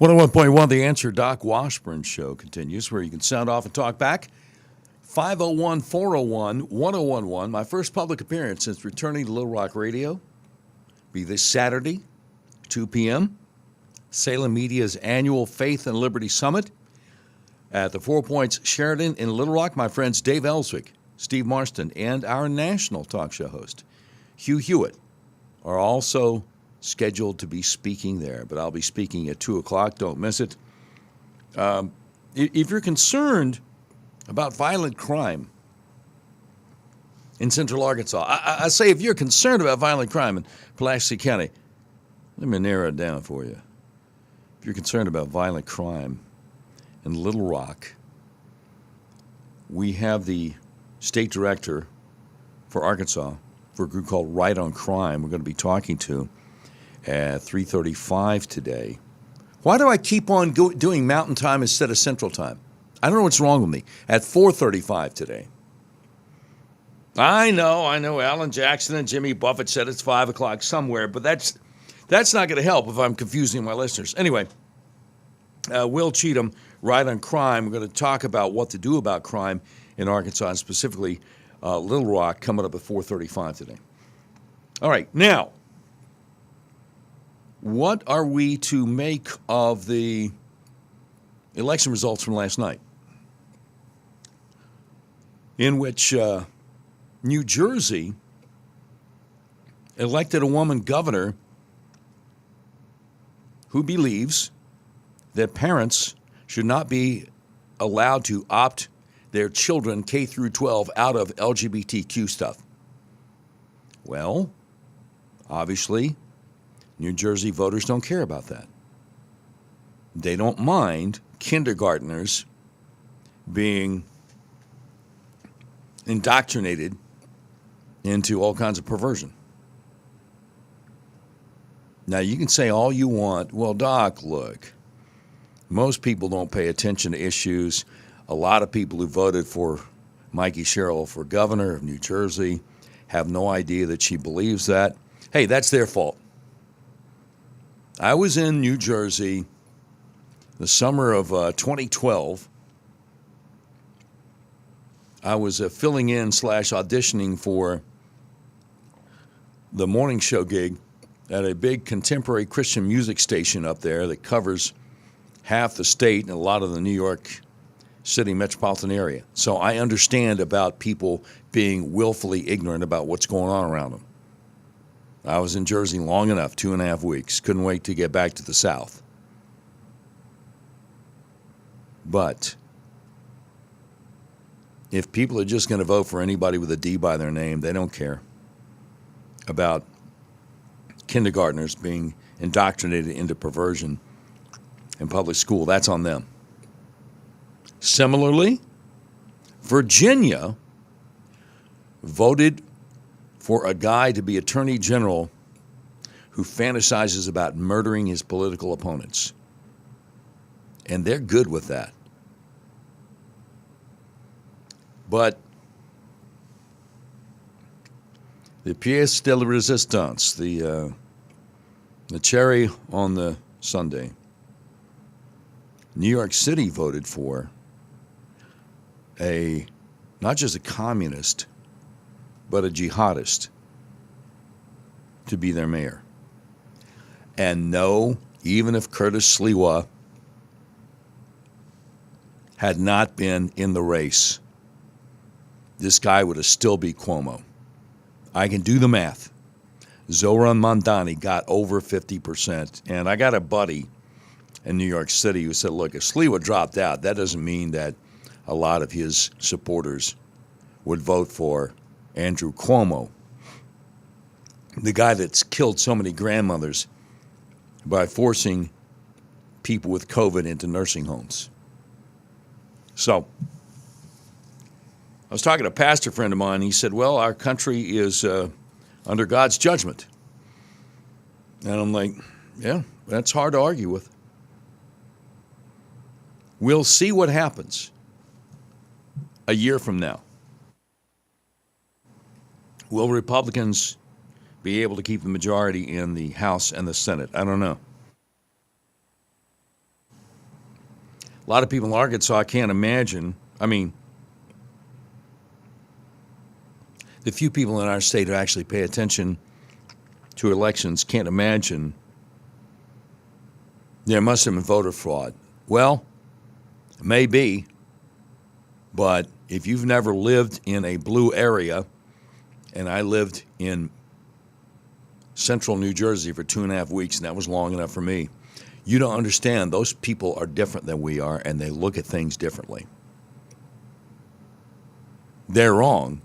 101.1 The Answer. Doc Washburn Show continues, where you can sound off and talk back. 501-401-1011. My first public appearance since returning to Little Rock Radio. Be this Saturday, 2 p.m. Salem Media's annual Faith and Liberty Summit at the Four Points Sheraton in Little Rock. My friends Dave Ellswick, Steve Marston, and our national talk show host, Hugh Hewitt, are also scheduled to be speaking there, but I'll be speaking at 2 o'clock. Don't miss it. If you're concerned about violent crime in Central Arkansas, I say if you're concerned about violent crime in Pulaski County, let me narrow it down for you. If you're concerned about violent crime in Little Rock, we have the state director for Arkansas for a group called Right on Crime we're going to be talking to at 3:35 today. Why do I keep on doing Mountain Time instead of Central Time? I don't know what's wrong with me. At 4:35 today. I know. Alan Jackson and Jimmy Buffett said it's 5 o'clock somewhere, but that's not going to help if I'm confusing my listeners. Anyway, Will Cheatham, Right on Crime. We're going to talk about what to do about crime in Arkansas, and specifically Little Rock, coming up at 4:35 today. All right, now, what are we to make of the election results from last night, in which New Jersey elected a woman governor who believes that parents should not be allowed to opt their children K through 12 out of LGBTQ stuff? Well, obviously, New Jersey voters don't care about that. They don't mind kindergartners being indoctrinated into all kinds of perversion. Now, you can say all you want. Well, Doc, look, most people don't pay attention to issues. A lot of people who voted for Mikey Sherrill for governor of New Jersey have no idea that she believes that. Hey, that's their fault. I was in New Jersey the summer of 2012. I was filling in / auditioning for the morning show gig at a big contemporary Christian music station up there that covers half the state and a lot of the New York City metropolitan area. So I understand about people being willfully ignorant about what's going on around them. I was in Jersey long enough, 2.5 weeks. Couldn't wait to get back to the South. But if people are just going to vote for anybody with a D by their name, they don't care about kindergartners being indoctrinated into perversion in public school. That's on them. Similarly, Virginia voted for a guy to be attorney general who fantasizes about murdering his political opponents. And they're good with that. But the pièce de la résistance, the cherry on the sundae, New York City voted for not just a communist, but a jihadist to be their mayor. And no, even if Curtis Sliwa had not been in the race, this guy would have still be Cuomo. I can do the math. Zoran Mondani got over 50%. And I got a buddy in New York City who said, look, if Sliwa dropped out, that doesn't mean that a lot of his supporters would vote for Andrew Cuomo, the guy that's killed so many grandmothers by forcing people with COVID into nursing homes. So I was talking to a pastor friend of mine. He said, well, our country is under God's judgment. And I'm like, yeah, that's hard to argue with. We'll see what happens a year from now. Will Republicans be able to keep the majority in the House and the Senate? I don't know. A lot of people in Arkansas can't imagine. I mean, the few people in our state who actually pay attention to elections can't imagine there must have been voter fraud. Well, maybe, but if you've never lived in a blue area, and I lived in central New Jersey for 2.5 weeks, and that was long enough for me, you don't understand. Those people are different than we are, and they look at things differently. They're wrong.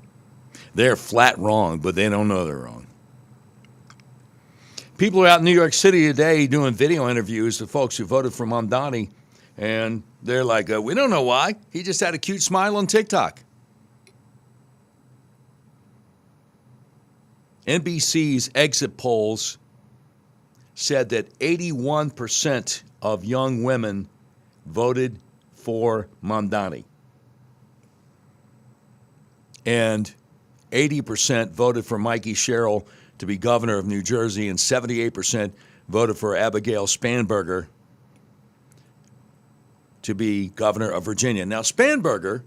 They're flat wrong, but they don't know they're wrong. People are out in New York City today doing video interviews with folks who voted for Mamdani, and they're like, we don't know why. He just had a cute smile on TikTok. NBC's exit polls said that 81% of young women voted for Mamdani. And 80% voted for Mikey Sherrill to be governor of New Jersey, and 78% voted for Abigail Spanberger to be governor of Virginia. Now, Spanberger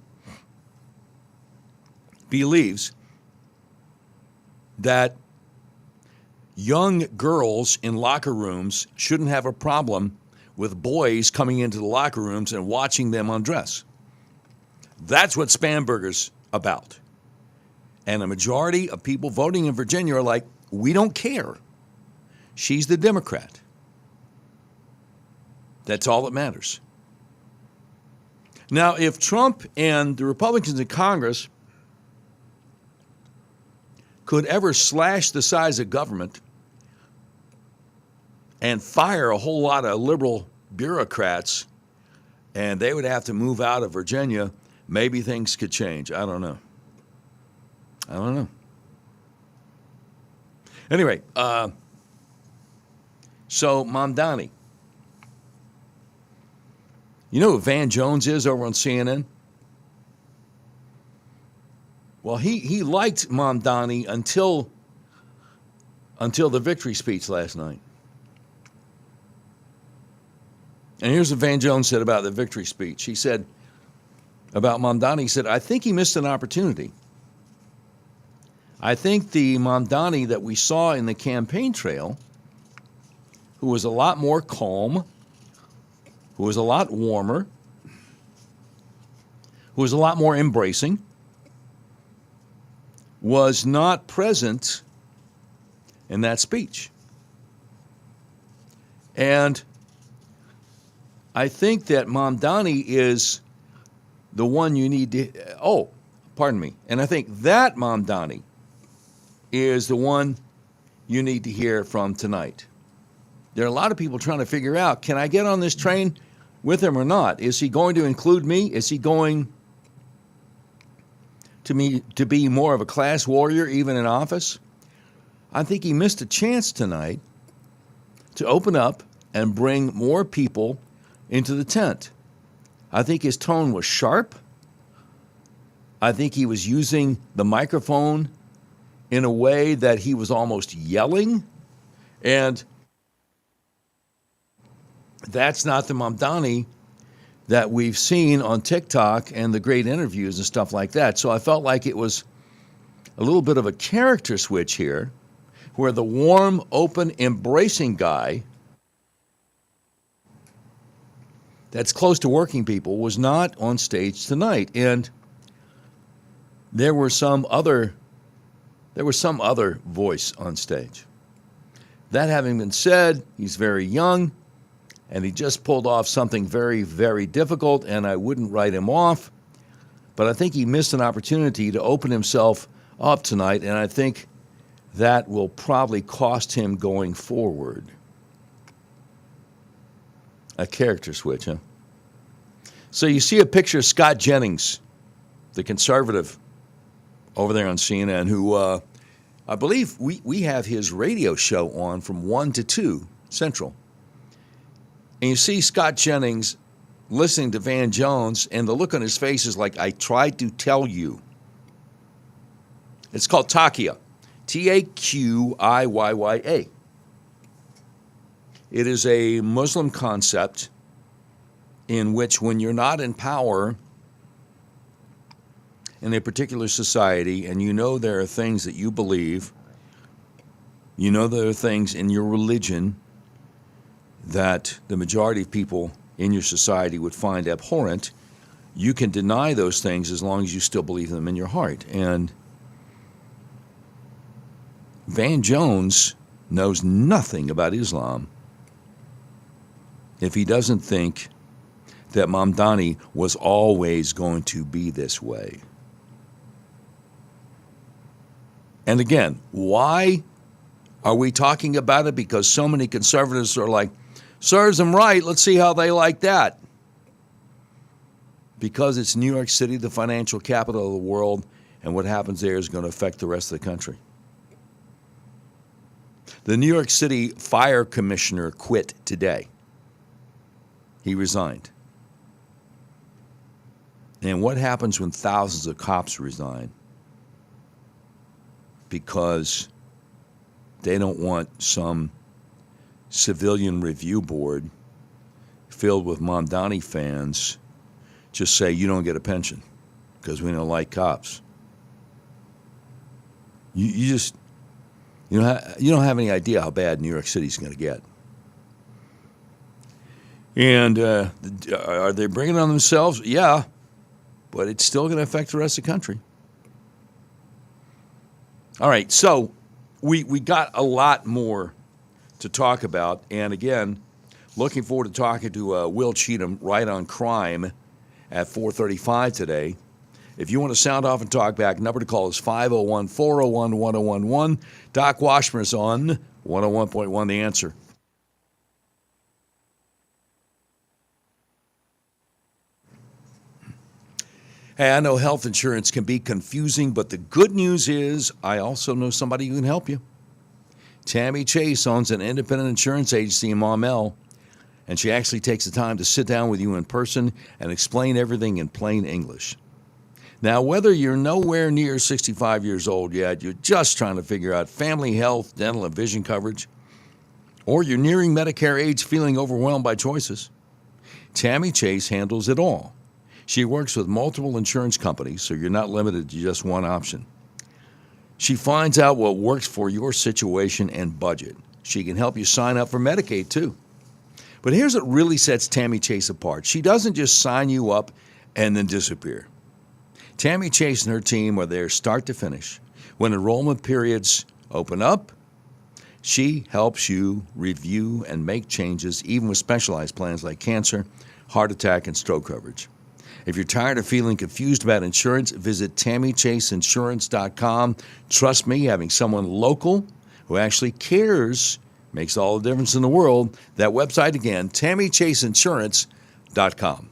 believes that young girls in locker rooms shouldn't have a problem with boys coming into the locker rooms and watching them undress. That's what Spanberger's about. And a majority of people voting in Virginia are like, we don't care. She's the Democrat. That's all that matters. Now, if Trump and the Republicans in Congress could ever slash the size of government and fire a whole lot of liberal bureaucrats, and they would have to move out of Virginia, maybe things could change. I don't know. Anyway, so Mamdani. You know who Van Jones is over on CNN? Well, he liked Mamdani until the victory speech last night. And here's what Van Jones said about the victory speech. He said about Mamdani, he said, I think he missed an opportunity. I think the Mamdani that we saw in the campaign trail, who was a lot more calm, who was a lot warmer, who was a lot more embracing, was not present in that speech. And I think that Mamdani is the one you need to, and I think that Mamdani is the one you need to hear from tonight. There are a lot of people trying to figure out, can I get on this train with him or not? Is he going to include me? Is he going to be more of a class warrior even in office? I think he missed a chance tonight to open up and bring more people into the tent. I think his tone was sharp. I think he was using the microphone in a way that he was almost yelling. And that's not the Mamdani that we've seen on TikTok and the great interviews and stuff like that. So I felt like it was a little bit of a character switch here, where the warm, open, embracing guy that's close to working people was not on stage tonight. And there was some other voice on stage. That having been said, he's very young, and he just pulled off something very, very difficult, and I wouldn't write him off. But I think he missed an opportunity to open himself up tonight, and I think that will probably cost him going forward. A character switch, huh? So you see a picture of Scott Jennings, the conservative over there on CNN, who I believe we have his radio show on from 1 to 2 Central. And you see Scott Jennings listening to Van Jones, and the look on his face is like, I tried to tell you. It's called Taqiyya. Taqiyya. It is a Muslim concept in which when you're not in power in a particular society and you know there are things that you believe, you know there are things in your religion that the majority of people in your society would find abhorrent, you can deny those things as long as you still believe them in your heart. And Van Jones knows nothing about Islam if he doesn't think that Mamdani was always going to be this way. And again, why are we talking about it? Because so many conservatives are like, serves them right, let's see how they like that. Because it's New York City, the financial capital of the world, and what happens there is going to affect the rest of the country. The New York City fire commissioner quit today. He resigned. And what happens when thousands of cops resign? Because they don't want some civilian review board filled with Mamdani fans just say you don't get a pension because we don't like cops. You don't have any idea how bad New York City's going to get. And are they bringing it on themselves? Yeah, but it's still going to affect the rest of the country. All right, so we got a lot more to talk about. And again, looking forward to talking to Will Cheatham right on crime at 4:35 today. If you want to sound off and talk back, number to call is 501-401-1011. Doc Washburn is on 101.1 The Answer. Hey, I know health insurance can be confusing, but the good news is I also know somebody who can help you. Tammy Chase owns an independent insurance agency in Maumelle, and she actually takes the time to sit down with you in person and explain everything in plain English. Now, whether you're nowhere near 65 years old yet, you're just trying to figure out family health, dental, and vision coverage, or you're nearing Medicare age feeling overwhelmed by choices, Tammy Chase handles it all. She works with multiple insurance companies, so you're not limited to just one option. She finds out what works for your situation and budget. She can help you sign up for Medicaid, too. But here's what really sets Tammy Chase apart. She doesn't just sign you up and then disappear. Tammy Chase and her team are there start to finish. When enrollment periods open up, she helps you review and make changes, even with specialized plans like cancer, heart attack, and stroke coverage. If you're tired of feeling confused about insurance, visit TammyChaseInsurance.com. Trust me, having someone local who actually cares makes all the difference in the world. That website again, TammyChaseInsurance.com.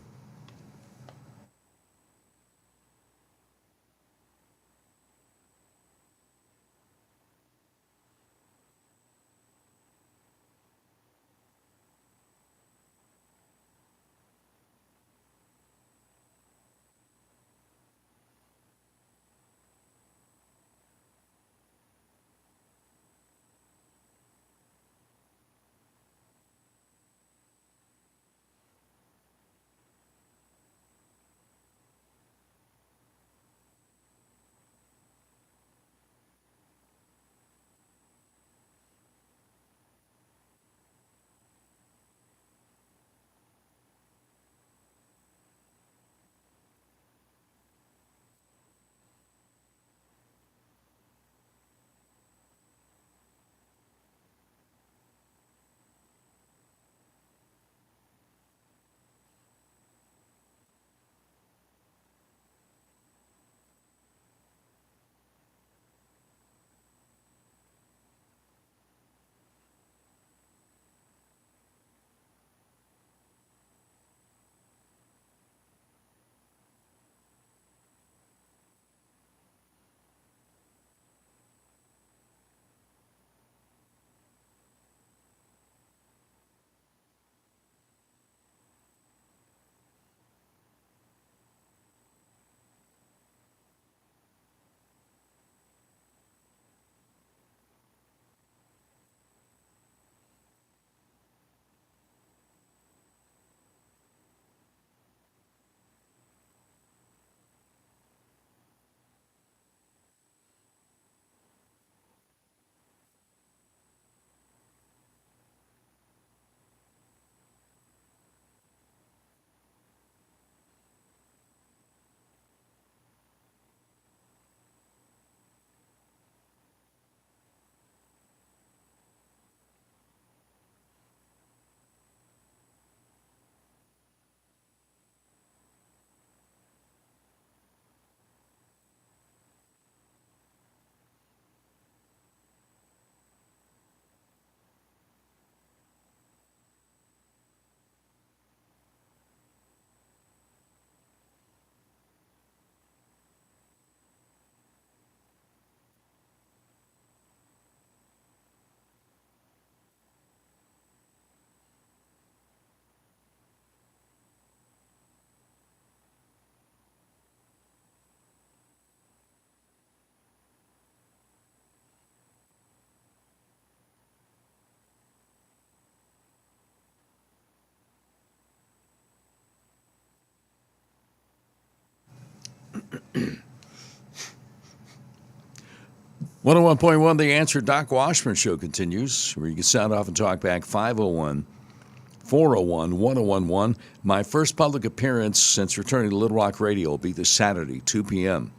101.1 The Answer. Doc Washburn Show continues, where you can sound off and talk back. 501-401-1011. My first public appearance since returning to Little Rock Radio will be this Saturday, 2 p.m.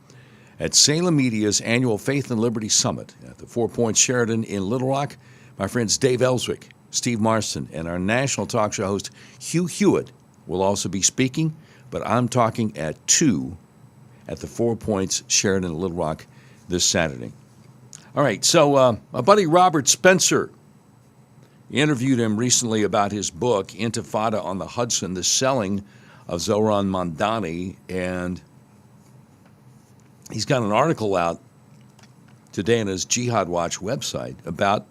at Salem Media's annual Faith and Liberty Summit at the 4 Points Sheraton in Little Rock. My friends Dave Ellswick, Steve Marston, and our national talk show host Hugh Hewitt will also be speaking, but I'm talking at 2 at the 4 Points Sheraton in Little Rock this Saturday. All right, so my buddy Robert Spencer interviewed him recently about his book, Intifada on the Hudson, The Selling of Zohran Mamdani, and he's got an article out today on his Jihad Watch website about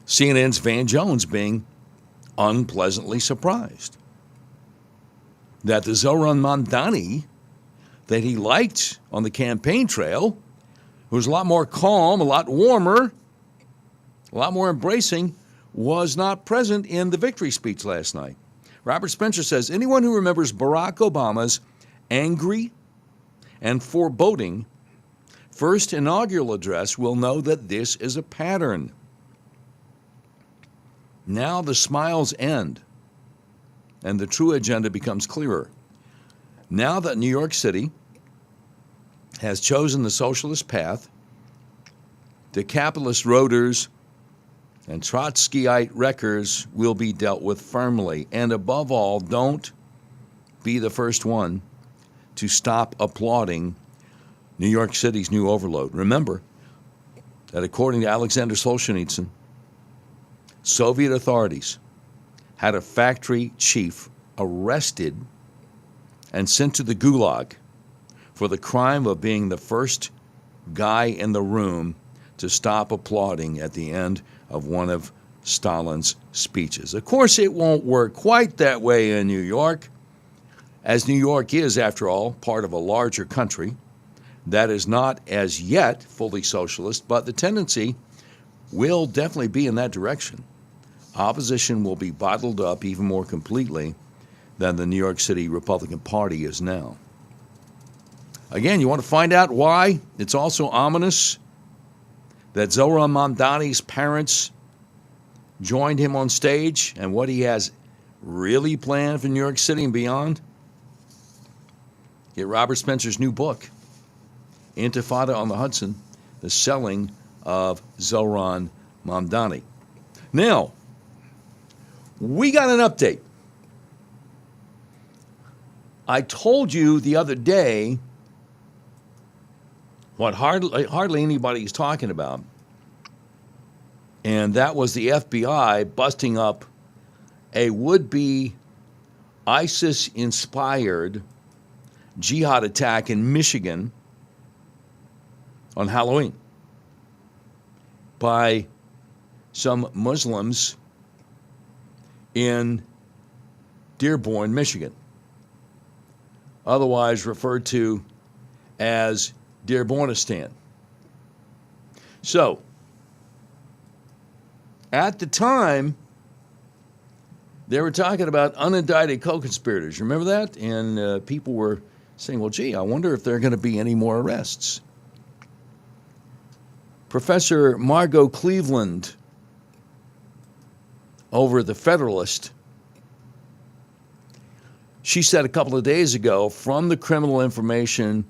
CNN's Van Jones being unpleasantly surprised that the Zohran Mamdani that he liked on the campaign trail, who was a lot more calm, a lot warmer, a lot more embracing, was not present in the victory speech last night. Robert Spencer says, anyone who remembers Barack Obama's angry and foreboding first inaugural address will know that this is a pattern. Now the smiles end, and the true agenda becomes clearer. Now that New York City has chosen the socialist path, the capitalist roaders and Trotskyite wreckers will be dealt with firmly. And above all, don't be the first one to stop applauding New York City's new overload. Remember that according to Alexander Solzhenitsyn, Soviet authorities had a factory chief arrested and sent to the Gulag for the crime of being the first guy in the room to stop applauding at the end of one of Stalin's speeches. Of course, it won't work quite that way in New York, as New York is, after all, part of a larger country that is not as yet fully socialist, but the tendency will definitely be in that direction. Opposition will be bottled up even more completely than the New York City Republican Party is now. Again, you want to find out why? It's also ominous that Zohran Mamdani's parents joined him on stage and what he has really planned for New York City and beyond. Get Robert Spencer's new book, Intifada on the Hudson, The Selling of Zohran Mamdani. Now, we got an update. I told you the other day what hardly anybody is talking about, and that was the FBI busting up a would-be ISIS-inspired jihad attack in Michigan on Halloween by some Muslims in Dearborn, Michigan, otherwise referred to as Dearbornistan. So, at the time, they were talking about unindicted co-conspirators. Remember that? And people were saying, well, gee, I wonder if there are going to be any more arrests. Professor Margot Cleveland over at the Federalist, she said a couple of days ago, from the criminal information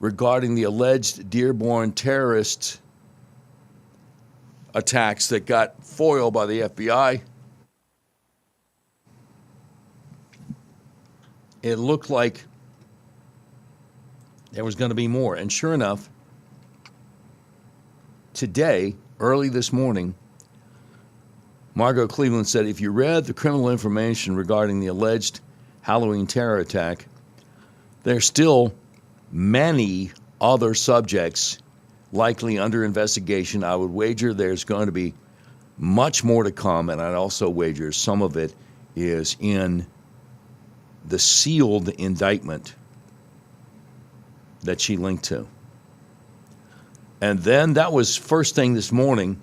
regarding the alleged Dearborn terrorist attacks that got foiled by the FBI, it looked like there was going to be more. And sure enough, today, early this morning, Margot Cleveland said, if you read the criminal information regarding the alleged Halloween terror attack, there's still many other subjects likely under investigation. I would wager there's going to be much more to come, and I'd also wager some of it is in the sealed indictment that she linked to. And then that was first thing this morning.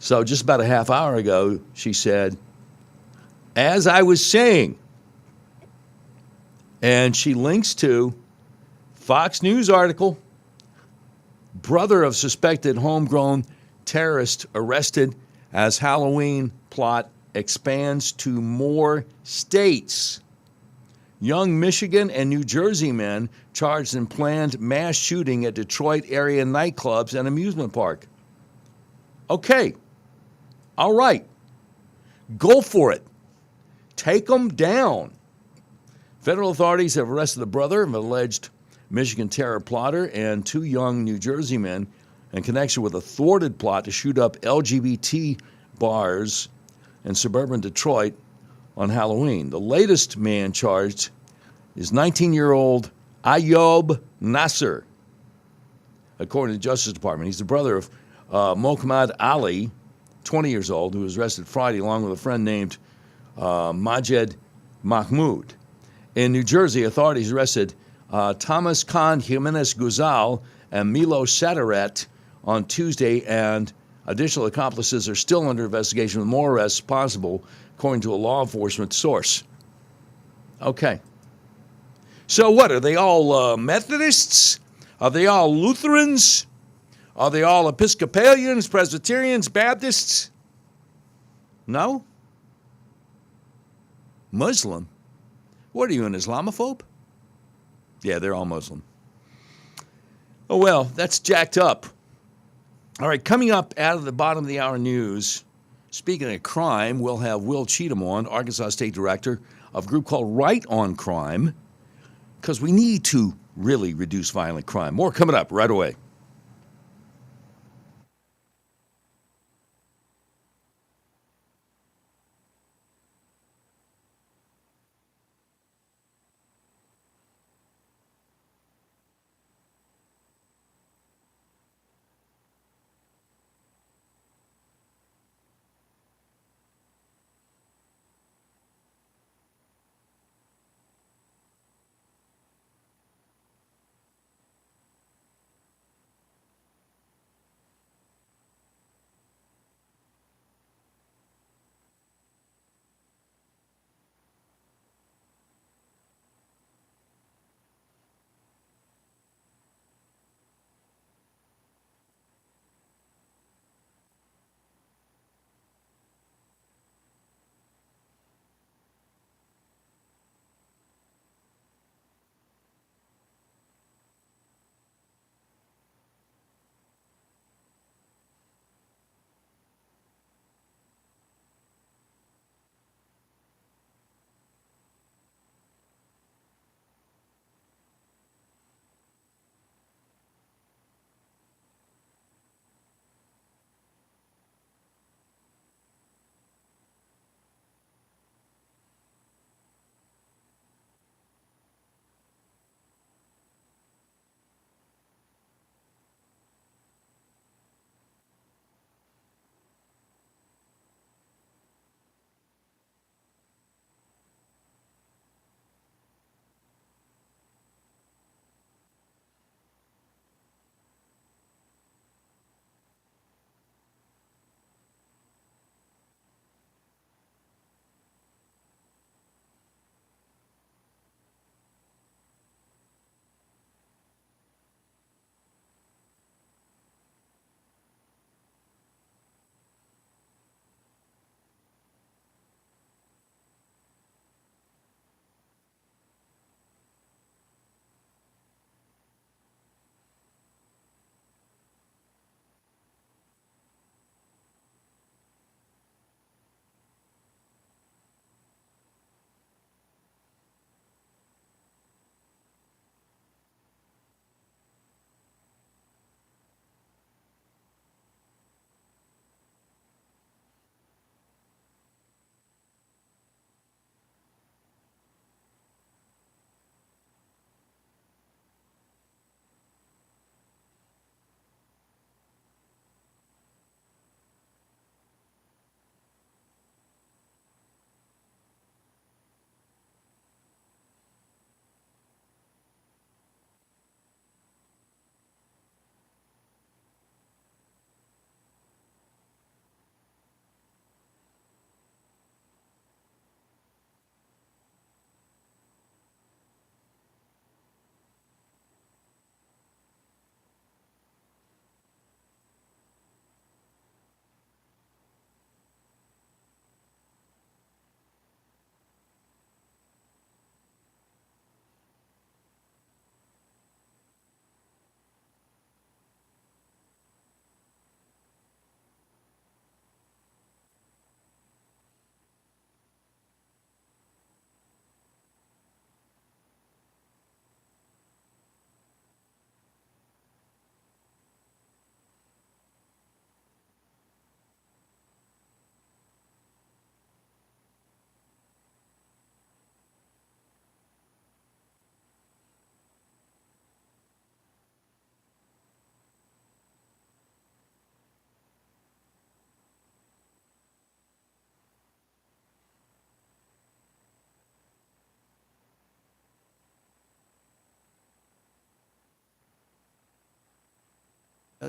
So just about a half hour ago, she said, as I was saying, and she links to Fox News article, Brother of suspected homegrown terrorist arrested as Halloween plot expands to more states. Young Michigan and New Jersey men charged in planned mass shooting at Detroit area nightclubs and amusement park. Okay. All right. Go for it. Take them down. Federal authorities have arrested the brother of an alleged Michigan terror plotter and 2 young New Jersey men in connection with a thwarted plot to shoot up LGBT bars in suburban Detroit on Halloween. The latest man charged is 19-year-old Ayob Nasser, according to the Justice Department. He's the brother of Mohammad Ali, 20 years old, who was arrested Friday along with a friend named Majed Mahmoud. In New Jersey, authorities arrested Thomas Khan Jimenez Guzal and Milo Sadaret on Tuesday, and additional accomplices are still under investigation with more arrests possible, according to a law enforcement source. Okay. So what, are they all Methodists? Are they all Lutherans? Are they all Episcopalians, Presbyterians, Baptists? No? Muslim? What are you, an Islamophobe? Yeah, they're all Muslim. Oh, well, that's jacked up. All right, coming up out of the bottom of the hour news, speaking of crime, we'll have Will Cheatham on, Arkansas State Director of a group called Right on Crime, because we need to really reduce violent crime. More coming up right away.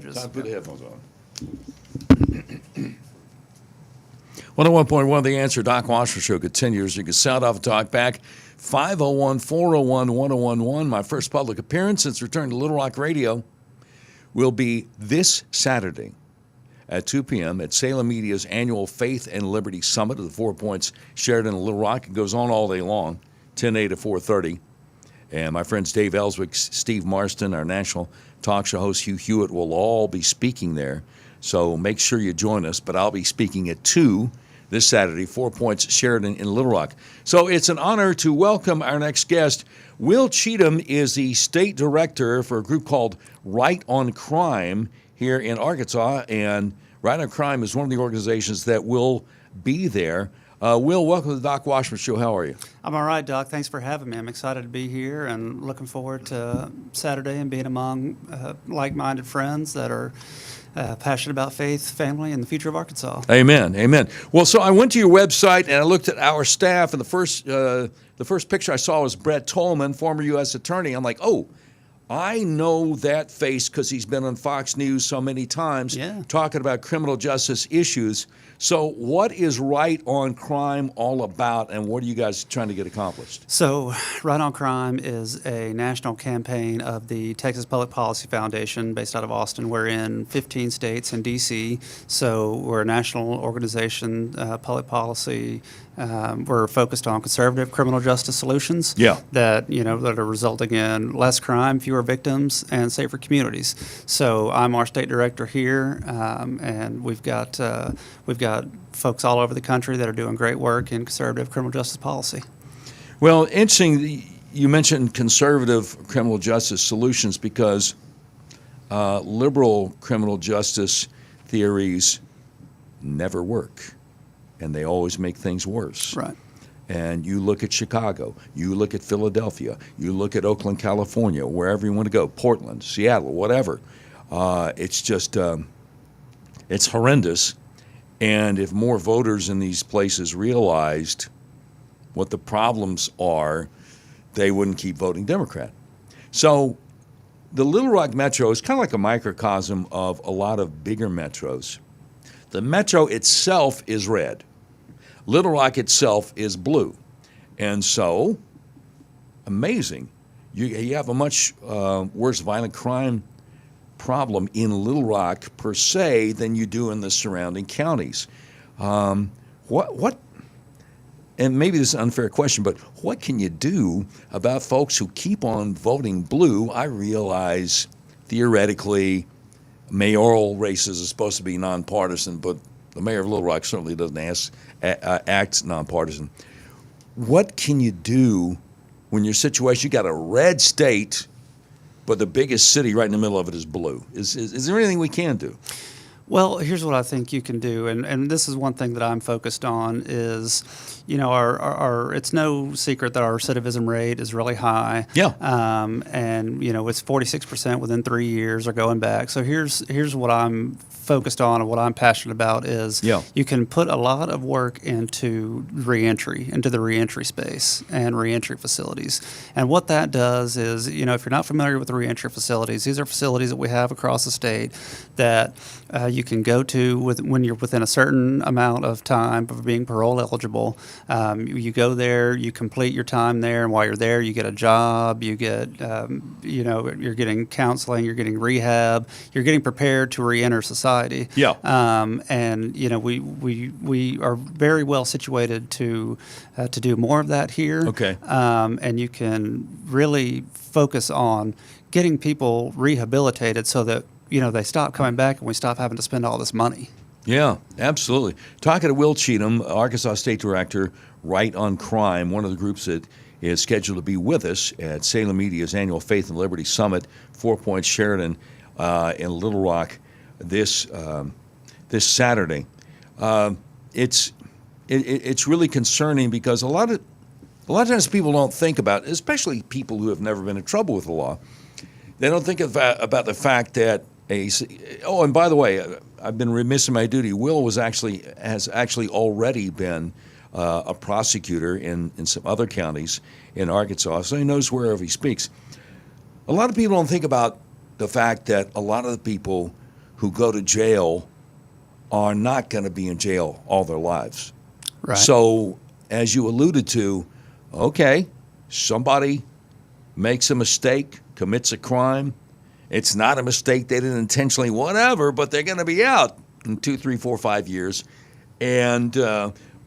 Time to put the headphones on. 101.1 The Answer, Doc Washburn Show continues. You can sound off and talk back. 501-401-1011. My first public appearance since returning to Little Rock Radio will be this Saturday at 2 p.m. at Salem Media's annual Faith and Liberty Summit at the 4 Points Sheraton in Little Rock. It goes on all day long, 10 to 4:30. And my friends Dave Ellswick, Steve Marston, our national talk show host Hugh Hewitt will all be speaking there. So make sure you join us. But I'll be speaking at 2 this Saturday, 4 Points Sheraton in Little Rock. So it's an honor to welcome our next guest. Will Cheatham is the state director for a group called Right on Crime here in Arkansas. And Right on Crime is one of the organizations that will be there. Will, welcome to the Doc Washburn Show. How are you? I'm all right, Doc. Thanks for having me. I'm excited to be here and looking forward to Saturday and being among like-minded friends that are passionate about faith, family, and the future of Arkansas. Amen. Amen. Well, so I went to your website and I looked at our staff, and the first picture I saw was Brett Tolman, former U.S. attorney. I'm like, oh, I know that face because he's been on Fox News so many times talking about criminal justice issues. So what is Right on Crime all about, and what are you guys trying to get accomplished? So Right on Crime is a national campaign of the Texas Public Policy Foundation based out of Austin. We're in 15 states and D.C., so we're a national organization, public policy. We're focused on conservative criminal justice solutions that are resulting in less crime, fewer victims, and safer communities. So I'm our state director here, and we've got folks all over the country that are doing great work in conservative criminal justice policy. Well, interesting. You mentioned conservative criminal justice solutions because liberal criminal justice theories never work. And they always make things worse. Right. And you look at Chicago, you look at Philadelphia, you look at Oakland, California, wherever you want to go, Portland, Seattle, whatever. It's just, it's horrendous. And if more voters in these places realized what the problems are, they wouldn't keep voting Democrat. So the Little Rock Metro is kind of like a microcosm of a lot of bigger metros. The metro itself is red. Little Rock itself is blue. And so, amazing. You have a much worse violent crime problem in Little Rock per se than you do in the surrounding counties. What? And maybe this is an unfair question, but what can you do about folks who keep on voting blue? I realize theoretically mayoral races are supposed to be nonpartisan, but the mayor of Little Rock certainly doesn't act nonpartisan. What can you do when your situation, you got a red state, but the biggest city right in the middle of it is blue? Is there anything we can do? Well, here's what I think you can do, and this is one thing that I'm focused on is, our it's no secret that our recidivism rate is really high. Yeah. And it's 46% within 3 years or going back. So here's what I'm focused on and what I'm passionate about is you can put a lot of work into the reentry space and reentry facilities. And what that does is, if you're not familiar with the reentry facilities, these are facilities that we have across the state that you can go to when you're within a certain amount of time of being parole eligible. You go there, you complete your time there, and while you're there, you get a job, you get, you're getting counseling, you're getting rehab, you're getting prepared to reenter society. Yeah. And we are very well situated to do more of that here. Okay. And you can really focus on getting people rehabilitated so that they stop coming back and we stop having to spend all this money. Yeah, absolutely. Talking to Will Cheatham, Arkansas State Director, Right on Crime, one of the groups that is scheduled to be with us at Salem Media's annual Faith and Liberty Summit, 4 Points Sheraton in Little Rock this Saturday. It's really concerning because a lot of times people don't think about, especially people who have never been in trouble with the law, they don't think about the fact that and by the way, I've been remiss in my duty. Will has actually already been a prosecutor in some other counties in Arkansas, so he knows wherever he speaks. A lot of people don't think about the fact that a lot of the people who go to jail are not going to be in jail all their lives. Right. So, as you alluded to, okay, somebody makes a mistake, commits a crime. It's not a mistake, they didn't intentionally, whatever, but they're going to be out in 2, 3, 4, 5 years. And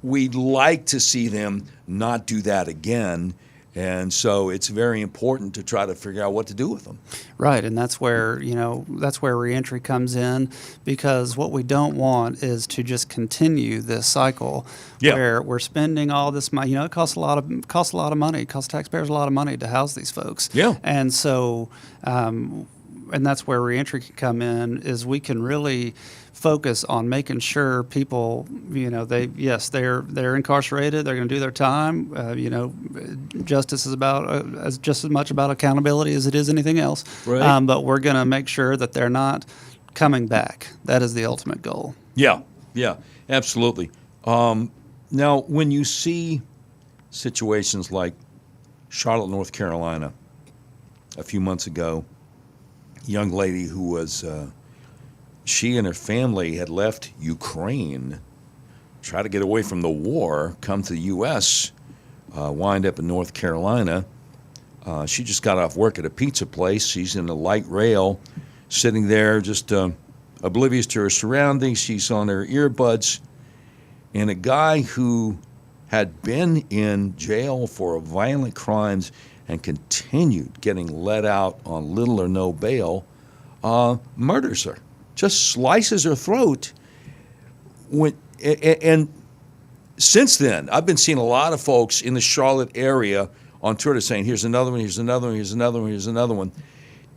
we'd like to see them not do that again. And so it's very important to try to figure out what to do with them. Right, and that's where reentry comes in, because what we don't want is to just continue this cycle where we're spending all this money. It costs a lot of money. It costs taxpayers a lot of money to house these folks. Yeah. And so, and that's where reentry can come in, is we can really focus on making sure people, they're incarcerated, they're going to do their time. Justice is about just as much about accountability as it is anything else. Right. But we're going to make sure that they're not coming back. That is the ultimate goal. Yeah, absolutely. Now, when you see situations like Charlotte, North Carolina, a few months ago, a young lady who was she and her family had left Ukraine, tried to get away from the war, come to the U.S., wind up in North Carolina. She just got off work at a pizza place. She's in a light rail, sitting there just oblivious to her surroundings. She's on her earbuds. And a guy who had been in jail for violent crimes and continued getting let out on little or no bail, murders her. Just slices her throat. And since then, I've been seeing a lot of folks in the Charlotte area on Twitter saying, here's another one, here's another one, here's another one, here's another one.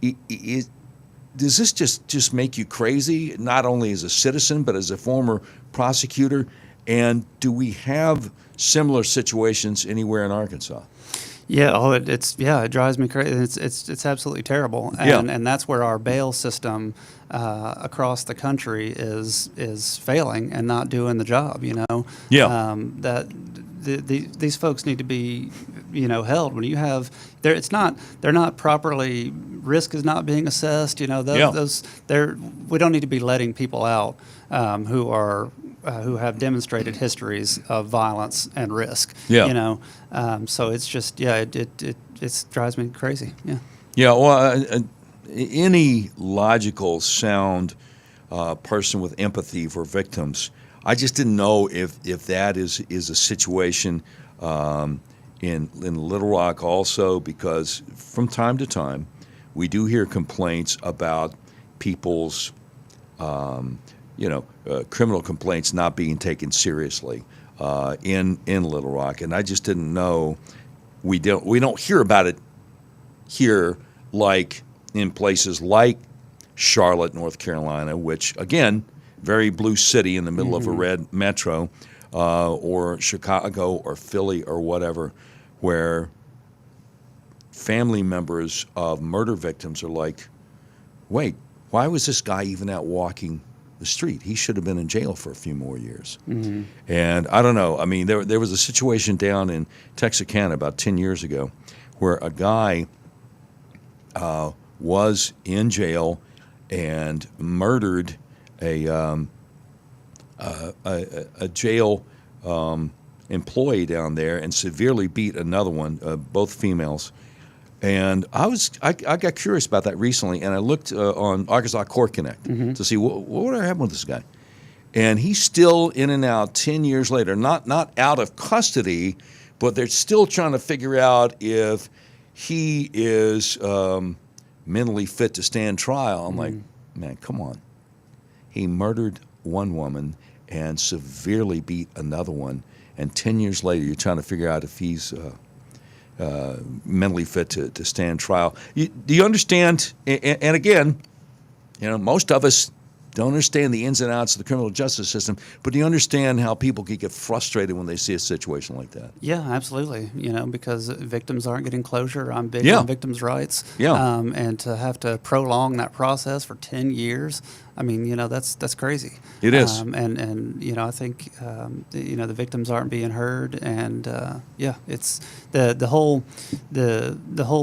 Does this just make you crazy, not only as a citizen, but as a former prosecutor? And do we have similar situations anywhere in Arkansas? Yeah, it drives me crazy. It's absolutely terrible, and that's where our bail system across the country is failing and not doing the job. That these folks need to be held. When you have they're not properly, risk is not being assessed. We don't need to be letting people out who have demonstrated histories of violence and risk. So it's just it drives me crazy. Well, any logical, sound person with empathy for victims, I just didn't know if that is a situation in Little Rock also, because from time to time we do hear complaints about people's criminal complaints not being taken seriously in Little Rock, and I just didn't know. We don't hear about it here like in places like Charlotte, North Carolina, which again, very blue city in the middle of a red metro, or Chicago or Philly or whatever, where family members of murder victims are like, wait, why was this guy even out walking the street? He should have been in jail for a few more years. And I don't know. I mean, there was a situation down in Texarkana about 10 years ago where a guy was in jail and murdered a jail employee down there and severely beat another one, both females. And I got curious about that recently, and I looked on Arkansas Court Connect to see what would happen with this guy. And he's still in and out 10 years later, not out of custody, but they're still trying to figure out if he is mentally fit to stand trial. I'm like, man, come on. He murdered one woman and severely beat another one, and 10 years later you're trying to figure out if he's mentally fit to stand trial. Do you understand? And again, most of us don't understand the ins and outs of the criminal justice system, but do you understand how people can get frustrated when they see a situation like that? Yeah, absolutely. Because victims aren't getting closure. I'm big on victims' rights. And to have to prolong that process for 10 years, I mean, that's crazy. It is. And I think, the victims aren't being heard. And, it's the whole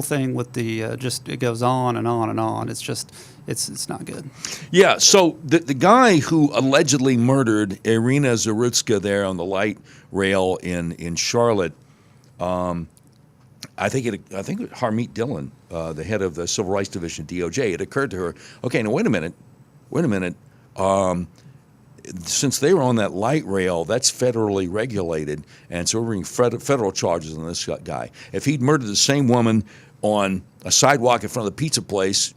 thing with the just, it goes on and on and on. It's just, it's not good. Yeah, so the guy who allegedly murdered Irina Zarutska there on the light rail in Charlotte, I think Harmeet Dillon, the head of the Civil Rights Division at DOJ, it occurred to her, okay, now wait a minute. Since they were on that light rail, that's federally regulated, and so we're bringing federal charges on this guy. If he'd murdered the same woman on a sidewalk in front of the pizza place,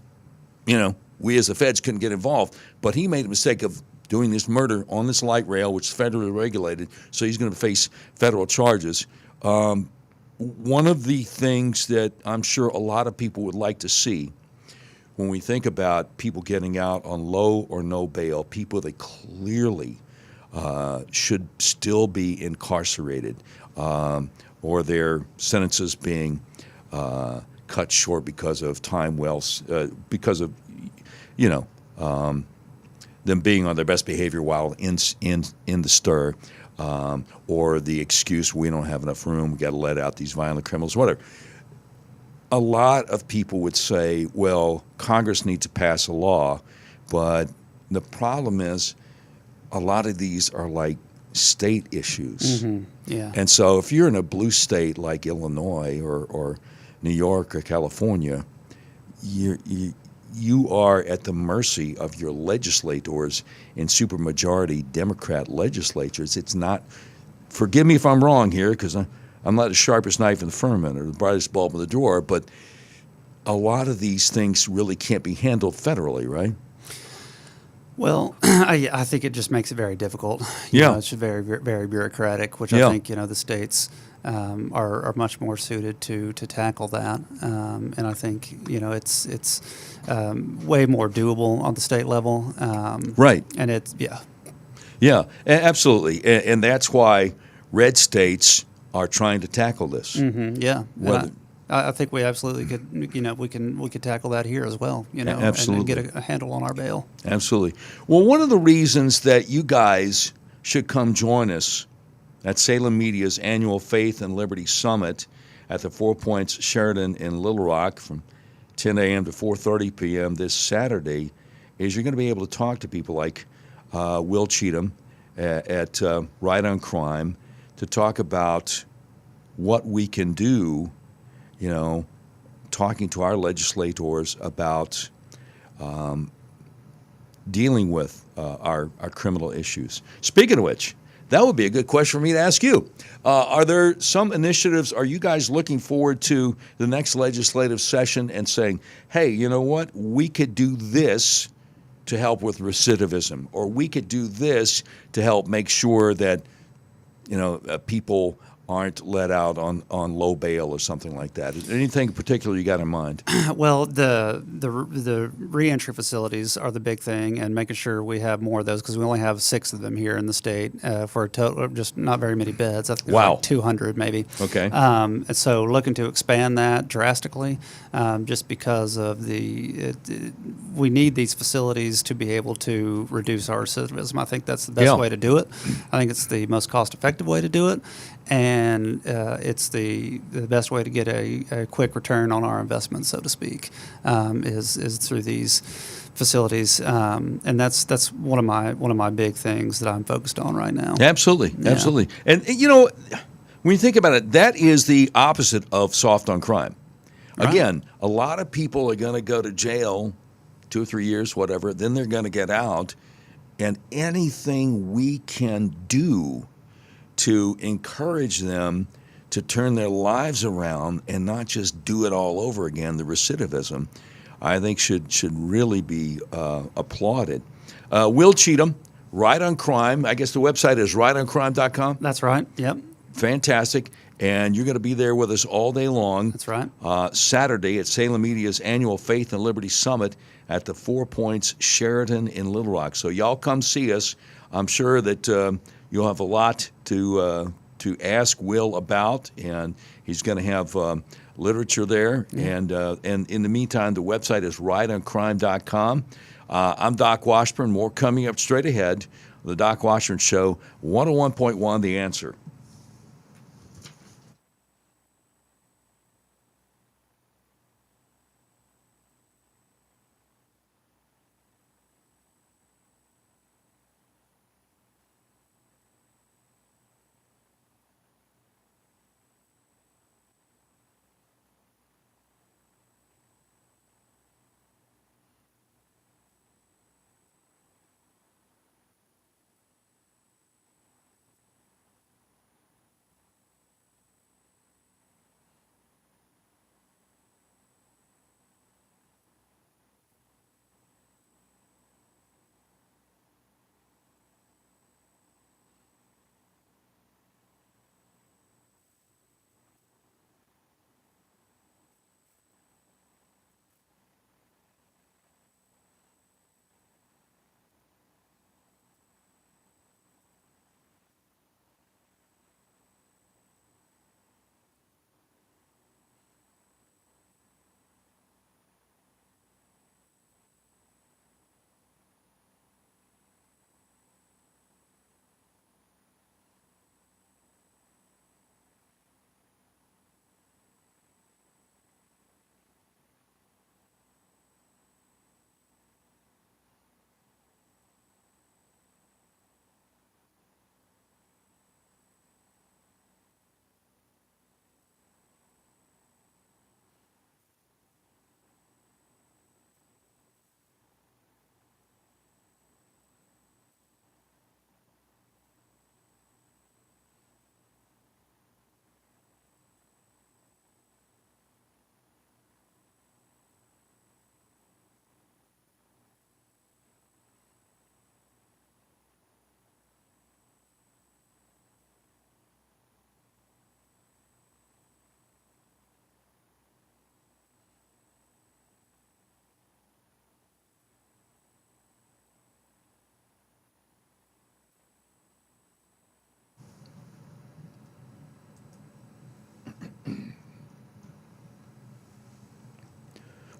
we as the feds couldn't get involved. But he made a mistake of doing this murder on this light rail, which is federally regulated, so he's going to face federal charges. One of the things that I'm sure a lot of people would like to see when we think about people getting out on low or no bail, people that clearly should still be incarcerated, or their sentences being cut short because of because of them being on their best behavior while in the stir, or the excuse we don't have enough room, we got to let out these violent criminals, whatever. A lot of people would say, well, Congress needs to pass a law, but the problem is a lot of these are like state issues. Mm-hmm. Yeah. And so if you're in a blue state like Illinois or New York or California, you are at the mercy of your legislators in supermajority Democrat legislatures. It's not, forgive me if I'm wrong here, because I'm not the sharpest knife in the firmament or the brightest bulb in the drawer, but a lot of these things really can't be handled federally, right? Well, I think it just makes it very difficult. It's very, very bureaucratic, which I think the states are much more suited to tackle that. And I think it's way more doable on the state level. Right. And absolutely, and that's why red states are trying to tackle this. Mm-hmm, yeah. I think we absolutely could, we could tackle that here as well, absolutely. And get a handle on our bail. Absolutely. Well, one of the reasons that you guys should come join us at Salem Media's annual Faith and Liberty Summit at the Four Points Sheraton in Little Rock from 10 a.m. to 4:30 p.m. this Saturday is you're going to be able to talk to people like Will Cheatham at Right on Crime to talk about what we can do, talking to our legislators about dealing with our criminal issues. Speaking of which, that would be a good question for me to ask you. Are there some initiatives, are you guys looking forward to the next legislative session and saying, hey, you know what, we could do this to help with recidivism, or we could do this to help make sure that people aren't let out on low bail or something like that? Is there anything in particular you got in mind? Well, the reentry facilities are the big thing, and making sure we have more of those, because we only have 6 of them here in the state for a total of just not very many beds. I think like 200 maybe. Okay. And so looking to expand that drastically, just because of we need these facilities to be able to reduce our recidivism. I think that's the best way to do it. I think it's the most cost-effective way to do it. And it's the best way to get a quick return on our investment, so to speak, is through these facilities, and that's one of my big things that I'm focused on right now. Absolutely. And when you think about it, that is the opposite of soft on crime. Right. Again, a lot of people are going to go to jail 2 or 3 years, whatever. Then they're going to get out, and anything we can do to encourage them to turn their lives around and not just do it all over again, the recidivism, I think should really be applauded. Will Cheatham, Right on Crime. I guess the website is rightoncrime.com. That's right. Yep. Fantastic. And you're going to be there with us all day long. That's right. Saturday at Salem Media's annual Faith and Liberty Summit at the Four Points Sheraton in Little Rock. So y'all come see us. I'm sure that you'll have a lot to ask Will about, and he's going to have literature there. Yeah. And in the meantime, the website is rightoncrime.com. I'm Doc Washburn. More coming up straight ahead. The Doc Washburn Show, 101.1 The Answer.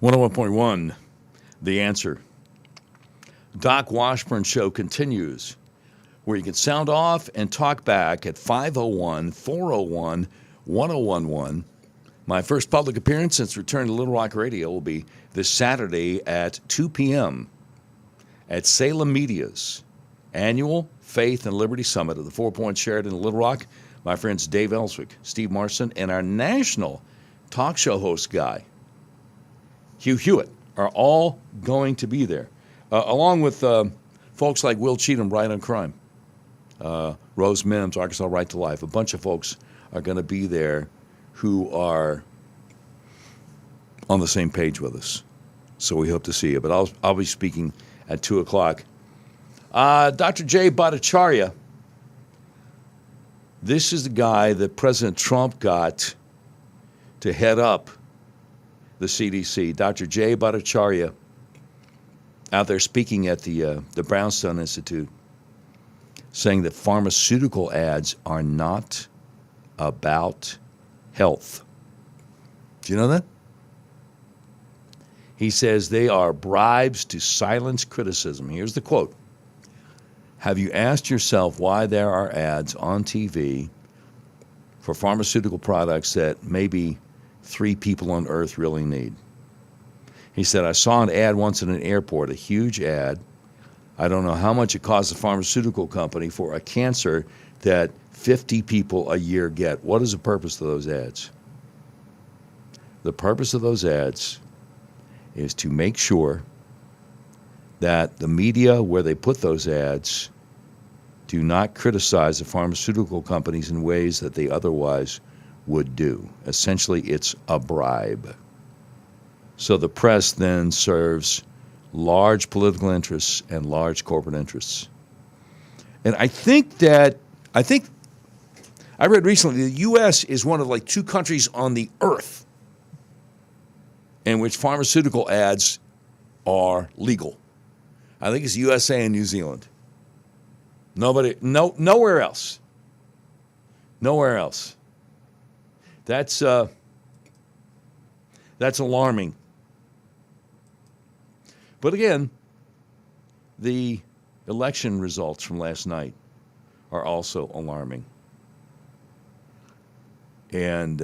101.1, The Answer. Doc Washburn Show continues, where you can sound off and talk back at 501-401-1011. My first public appearance since return to Little Rock Radio will be this Saturday at 2 p.m. at Salem Media's annual Faith and Liberty Summit at the Four Points Sheraton in Little Rock. My friends Dave Ellswick, Steve Marson, and our national talk show host guy, Hugh Hewitt, are all going to be there, along with folks like Will Cheatham, Right on Crime, Rose Mims, Arkansas Right to Life. A bunch of folks are going to be there who are on the same page with us. So we hope to see you. But I'll be speaking at 2 o'clock. Dr. Jay Bhattacharya, this is the guy that President Trump got to head up the CDC. Dr. Jay Bhattacharya out there speaking at the Brownstone Institute, saying that pharmaceutical ads are not about health. Do you know that? He says they are bribes to silence criticism. Here's the quote. Have you asked yourself why there are ads on TV for pharmaceutical products that maybe 3 people on Earth really need? He said, I saw an ad once in an airport, a huge ad. I don't know how much it costs a pharmaceutical company for a cancer that 50 people a year get. What is the purpose of those ads? The purpose of those ads is to make sure that the media where they put those ads do not criticize the pharmaceutical companies in ways that they otherwise would do. Essentially, it's a bribe. So the press then serves large political interests and large corporate interests. And I read recently the U.S. is one of like 2 countries on the earth in which pharmaceutical ads are legal. I think it's USA and New Zealand. Nowhere else. Nowhere else. That's alarming. But again, the election results from last night are also alarming. And,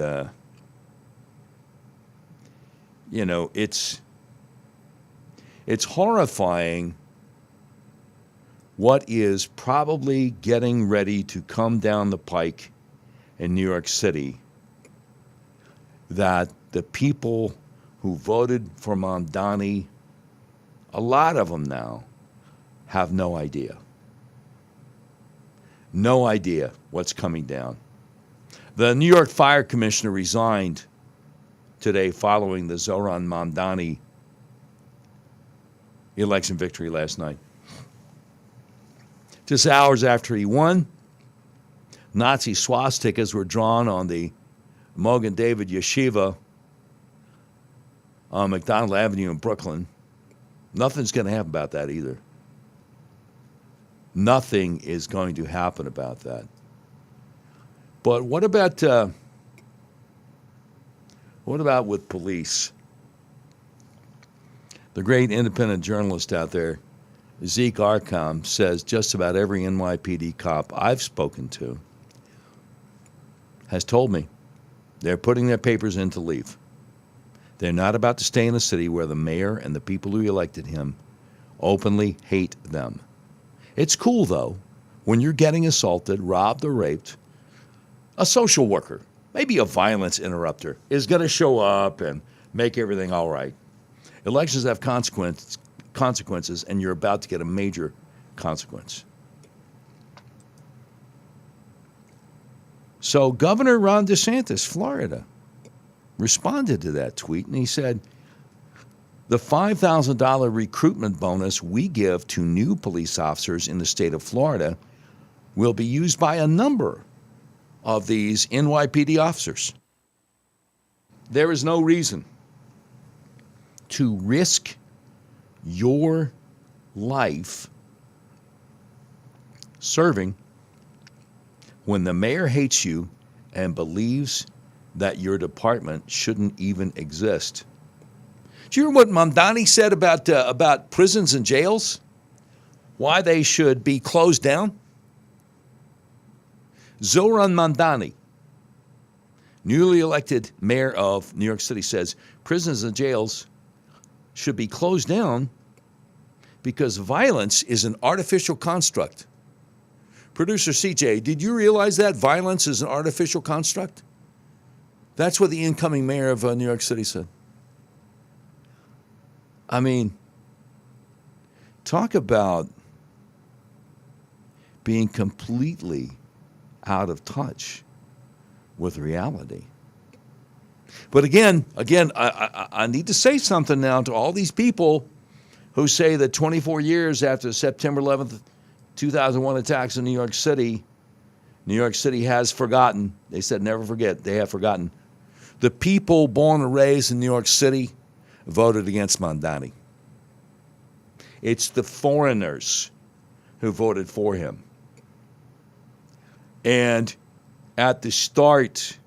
it's horrifying what is probably getting ready to come down the pike in New York City, that the people who voted for Mamdani, a lot of them now, have no idea. No idea what's coming down. The New York Fire Commissioner resigned today following the Zohran Mamdani election victory last night. Just hours after he won, Nazi swastikas were drawn on the Mogen David Yeshiva on McDonald Avenue in Brooklyn. Nothing's going to happen about that either. Nothing is going to happen about that. But what about with police? The great independent journalist out there, Zeke Arcom, says just about every NYPD cop I've spoken to has told me they're putting their papers in to leave. They're not about to stay in a city where the mayor and the people who elected him openly hate them. It's cool, though, when you're getting assaulted, robbed, or raped, a social worker, maybe a violence interrupter, is going to show up and make everything all right. Elections have consequences, and you're about to get a major consequence. So Governor Ron DeSantis, Florida, responded to that tweet, and he said, the $5,000 recruitment bonus we give to new police officers in the state of Florida will be used by a number of these NYPD officers. There is no reason to risk your life serving when the mayor hates you and believes that your department shouldn't even exist. Do you hear what Mamdani said about prisons and jails? Why they should be closed down? Zohran Mamdani, newly elected mayor of New York City, says prisons and jails should be closed down because violence is an artificial construct. Producer CJ, did you realize that violence is an artificial construct? That's what the incoming mayor of New York City said. I mean, talk about being completely out of touch with reality. But again, I need to say something now to all these people who say that 24 years after the September 11th, 2001 attacks in New York City has forgotten. They said never forget. They have forgotten. The people born and raised in New York City voted against Mamdani. It's the foreigners who voted for him. And at the start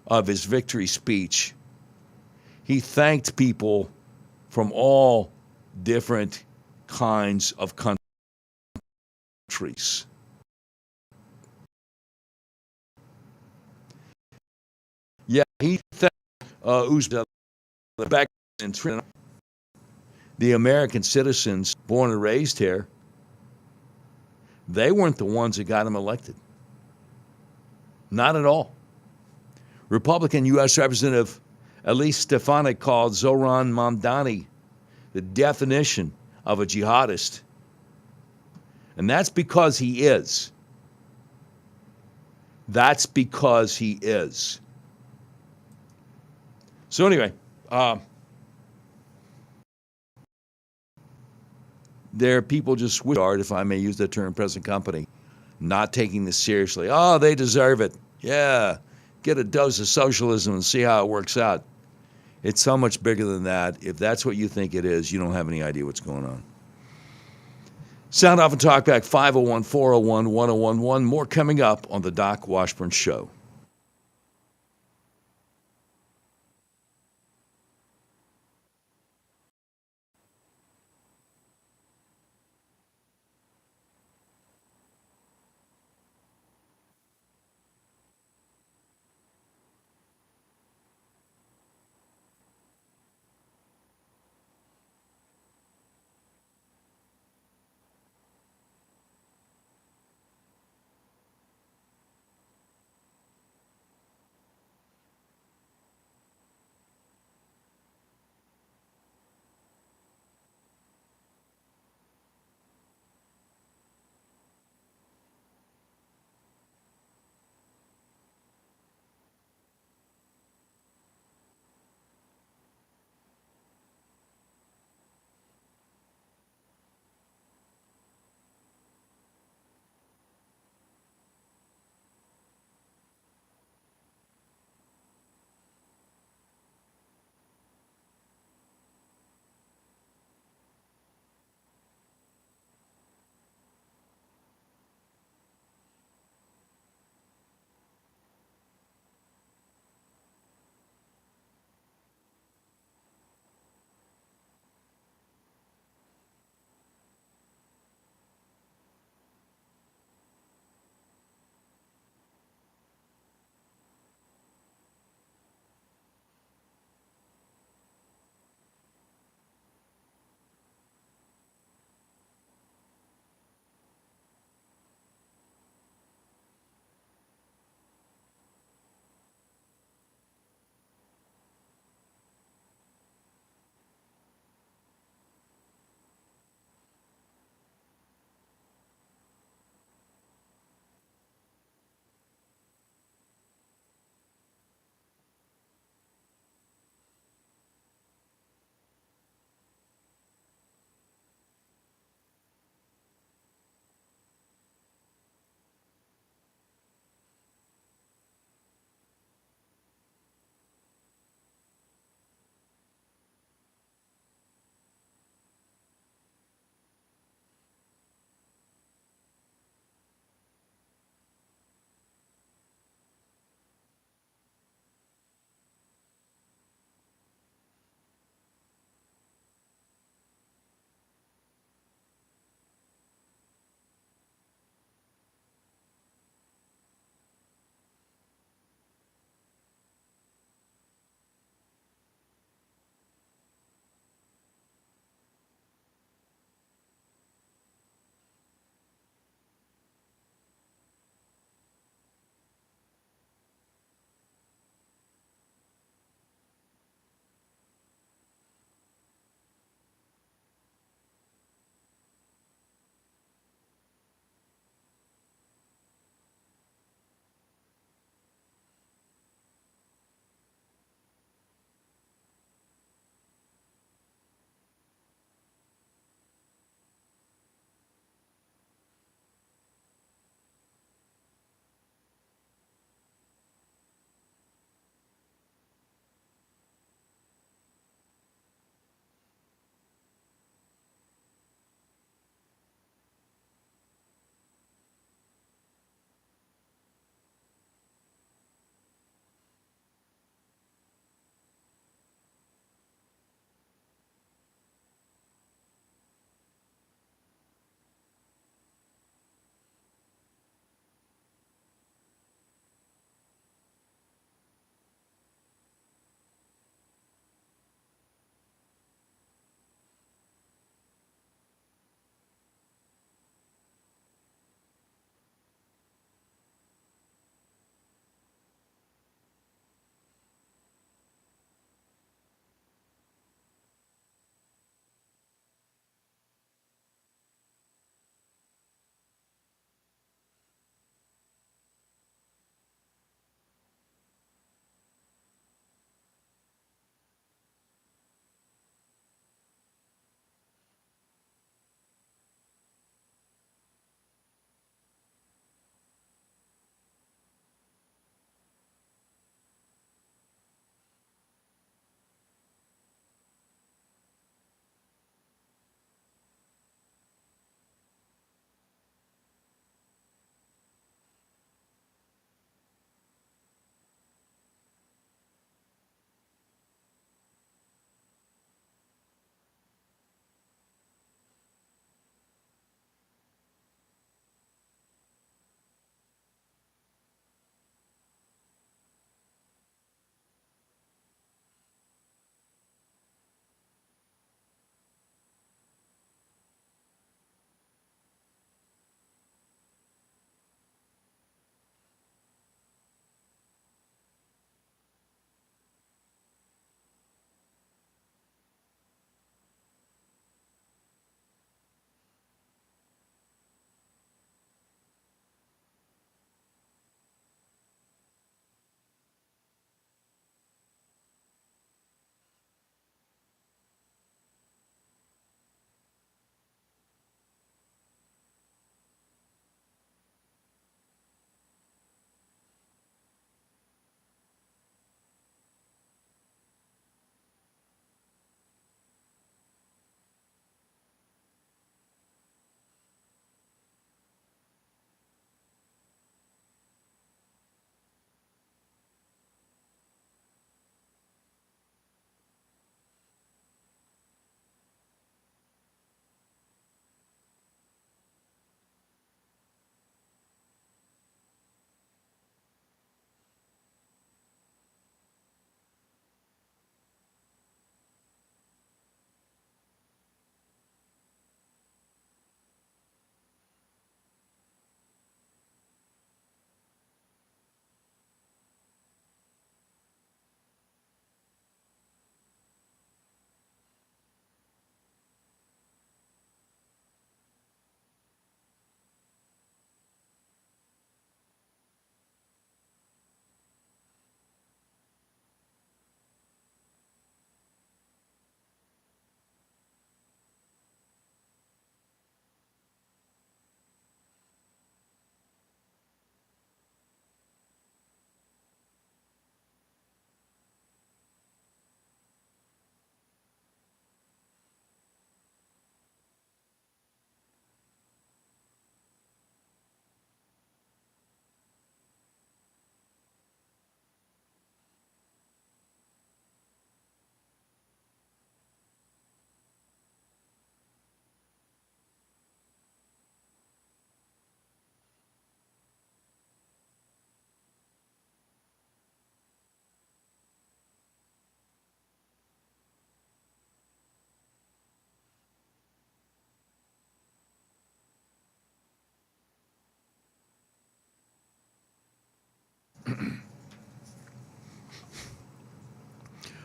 of his victory speech, he thanked people from all different kinds of countries. Yeah, he thanked Uzbek in Trinidad, the American citizens born and raised here. They weren't the ones that got him elected. Not at all. Republican U.S. Representative Elise Stefanik called Zohran Mamdani the definition of a jihadist. And that's because he is. That's because he is. So anyway, there are people just if I may use that term, present company, not taking this seriously. Oh, they deserve it. Yeah, get a dose of socialism and see how it works out. It's so much bigger than that. If that's what you think it is, you don't have any idea what's going on. Sound off and talk back, 501-401-1011. More coming up on the Doc Washburn Show.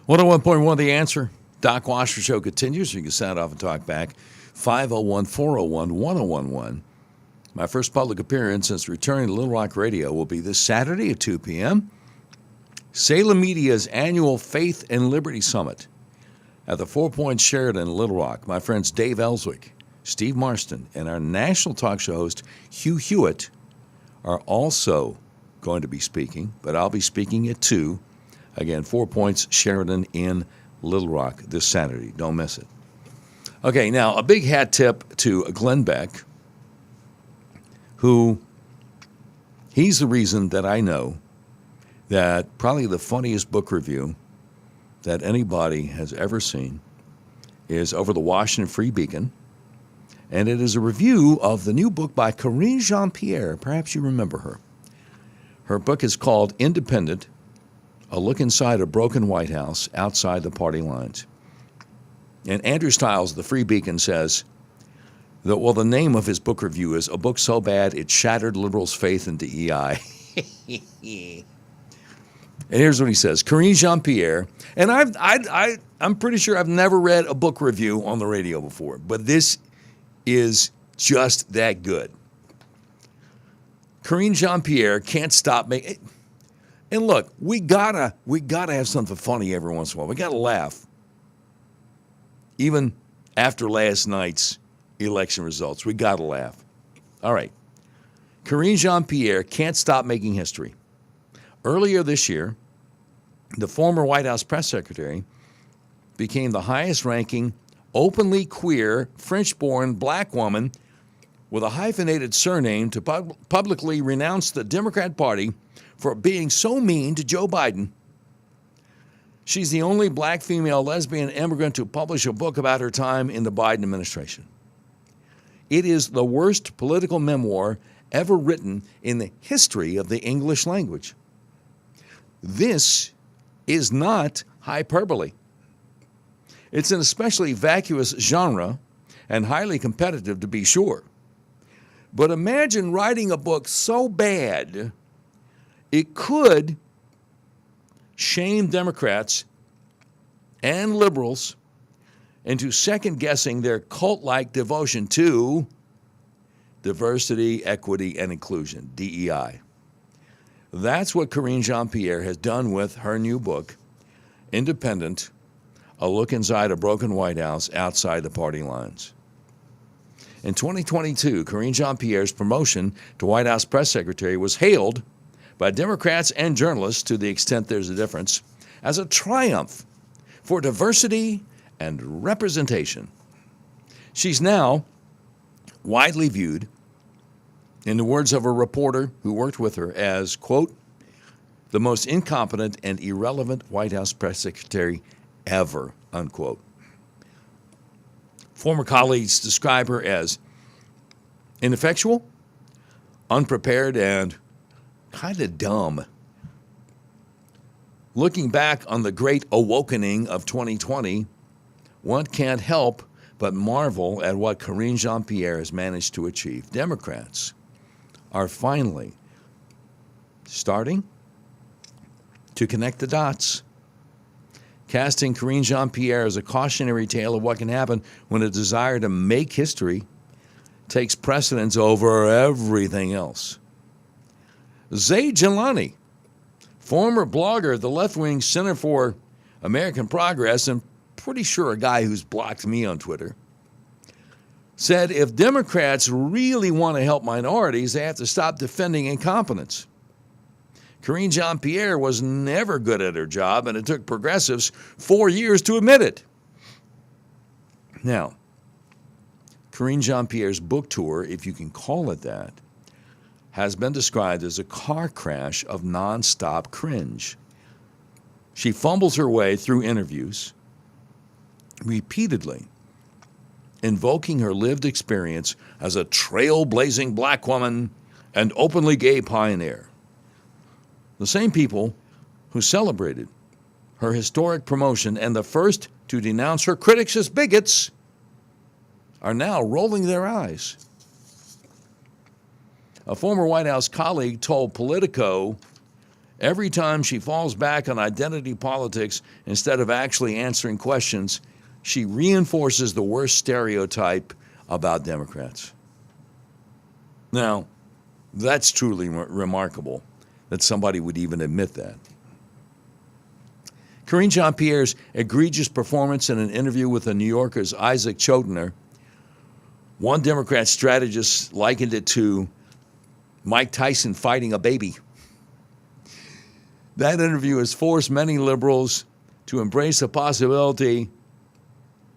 101.1 The Answer. Doc Washburn Show continues. You can sound off and talk back. 501-401-1011. My first public appearance since returning to Little Rock Radio will be this Saturday at 2 p.m. Salem Media's annual Faith and Liberty Summit at the 4 Points Sheraton in Little Rock. My friends Dave Ellswick, Steve Marston, and our national talk show host Hugh Hewitt are also going to be speaking, but I'll be speaking at 2. Again, 4 Points Sheraton in Little Rock this Saturday. Don't miss it. Okay, now a big hat tip to Glenn Beck, who he's the reason that I know that probably the funniest book review that anybody has ever seen is over the Washington Free Beacon, and it is a review of the new book by Karine Jean-Pierre. Perhaps you remember her. Her book is called Independent, A Look Inside a Broken White House Outside the Party Lines. And Andrew Stiles of the Free Beacon says that, well, the name of his book review is A Book So Bad It Shattered Liberals' Faith in DEI. And here's what he says. Karine Jean-Pierre, and I'm pretty sure I've never read a book review on the radio before, but this is just that good. Karine Jean-Pierre can't stop making. And look, we gotta have something funny every once in a while. We gotta laugh, even after last night's election results. We gotta laugh. All right, Karine Jean-Pierre can't stop making history. Earlier this year, the former White House press secretary became the highest-ranking, openly queer, French-born black woman with a hyphenated surname to publicly renounce the Democrat Party for being so mean to Joe Biden. She's the only black female lesbian immigrant to publish a book about her time in the Biden administration. It is the worst political memoir ever written in the history of the English language. This is not hyperbole. It's an especially vacuous genre and highly competitive, to be sure. But imagine writing a book so bad it could shame Democrats and liberals into second-guessing their cult-like devotion to diversity, equity, and inclusion, DEI. That's what Karine Jean-Pierre has done with her new book, Independent, A Look Inside a Broken White House Outside the Party Lines. In 2022, Karine Jean-Pierre's promotion to White House press secretary was hailed by Democrats and journalists, to the extent there's a difference, as a triumph for diversity and representation. She's now widely viewed, in the words of a reporter who worked with her, as, quote, the most incompetent and irrelevant White House press secretary ever, unquote. Former colleagues describe her as ineffectual, unprepared, and kind of dumb. Looking back on the great awakening of 2020, one can't help but marvel at what Karine Jean-Pierre has managed to achieve. Democrats are finally starting to connect the dots, casting Karine Jean-Pierre as a cautionary tale of what can happen when a desire to make history takes precedence over everything else. Zaid Jilani, former blogger at the left-wing Center for American Progress, and pretty sure a guy who's blocked me on Twitter, said if Democrats really want to help minorities, they have to stop defending incompetence. Karine Jean-Pierre was never good at her job, and it took progressives 4 years to admit it. Now, Karine Jean-Pierre's book tour, if you can call it that, has been described as a car crash of nonstop cringe. She fumbles her way through interviews, repeatedly invoking her lived experience as a trailblazing black woman and openly gay pioneer. The same people who celebrated her historic promotion and the first to denounce her critics as bigots are now rolling their eyes. A former White House colleague told Politico Every time she falls back on identity politics instead of actually answering questions, she reinforces the worst stereotype about Democrats. Now, that's truly remarkable that somebody would even admit that. Karine Jean-Pierre's egregious performance in an interview with the New Yorker's Isaac Chotiner, one Democrat strategist likened it to Mike Tyson fighting a baby. That interview has forced many liberals to embrace the possibility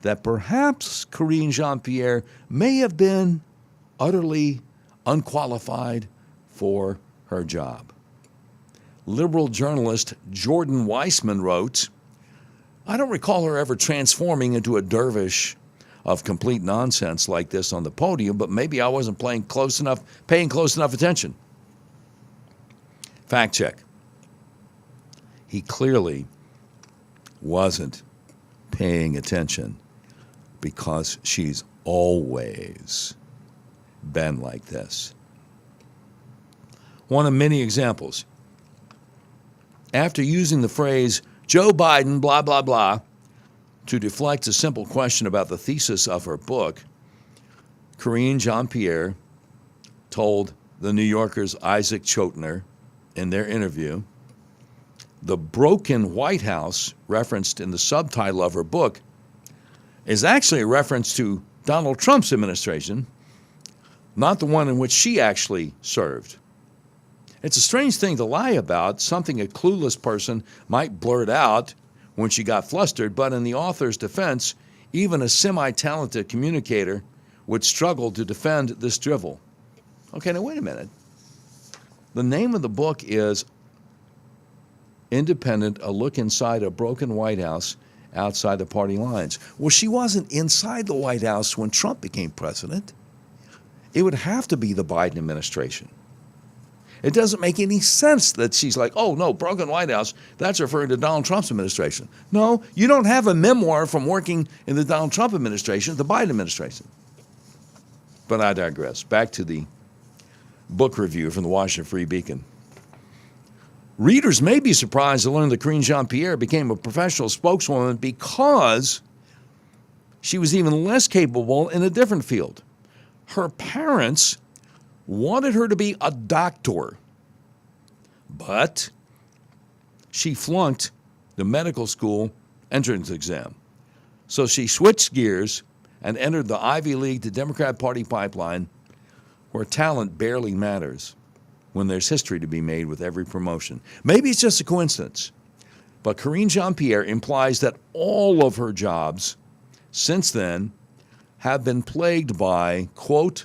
that perhaps Karine Jean-Pierre may have been utterly unqualified for her job. Liberal journalist Jordan Weissman wrote, "I don't recall her ever transforming into a dervish of complete nonsense like this on the podium, but maybe I wasn't paying close enough attention." Fact check. He clearly wasn't paying attention because she's always been like this. One of many examples. After using the phrase, Joe Biden, blah, blah, blah, to deflect a simple question about the thesis of her book, Karine Jean-Pierre told the New Yorker's Isaac Chotiner in their interview, the broken White House referenced in the subtitle of her book is actually a reference to Donald Trump's administration, not the one in which she actually served. It's a strange thing to lie about, something a clueless person might blurt out when she got flustered, but in the author's defense, even a semi-talented communicator would struggle to defend this drivel. Okay, now wait a minute. The name of the book is Independent, A Look Inside a Broken White House Outside the Party Lines. Well, she wasn't inside the White House when Trump became president. It would have to be the Biden administration. It doesn't make any sense that she's like, oh, no, broken White House, that's referring to Donald Trump's administration. No, you don't have a memoir from working in the Donald Trump administration, the Biden administration. But I digress. Back to the book review from the Washington Free Beacon. Readers may be surprised to learn that Karine Jean-Pierre became a professional spokeswoman because she was even less capable in a different field. Her parents wanted her to be a doctor, but she flunked the medical school entrance exam. So she switched gears and entered the Ivy League to Democrat Party pipeline, where talent barely matters when there's history to be made with every promotion. Maybe it's just a coincidence, but Karine Jean-Pierre implies that all of her jobs since then have been plagued by, quote,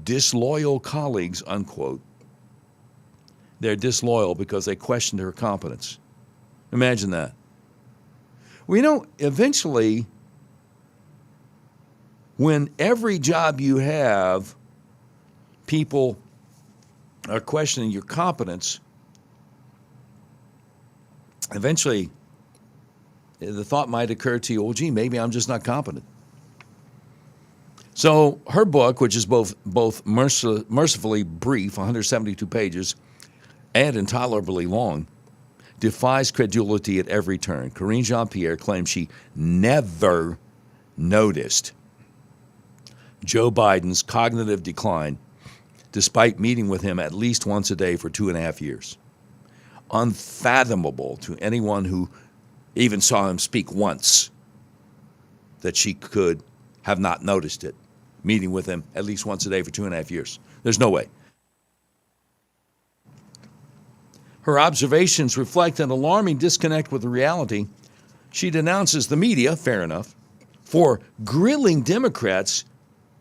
disloyal colleagues, unquote. They're disloyal because they questioned her competence. Imagine that. Well, you know, eventually, when every job you have, people are questioning your competence, eventually the thought might occur to you, oh, gee, maybe I'm just not competent. So her book, which is both mercifully brief, 172 pages, and intolerably long, defies credulity at every turn. Karine Jean-Pierre claims she never noticed Joe Biden's cognitive decline, despite meeting with him at least once a day for 2.5 years. Unfathomable to anyone who even saw him speak once that she could have not noticed it, meeting with him at least once a day for 2.5 years. There's no way. Her observations reflect an alarming disconnect with the reality. She denounces the media, fair enough, for grilling Democrats,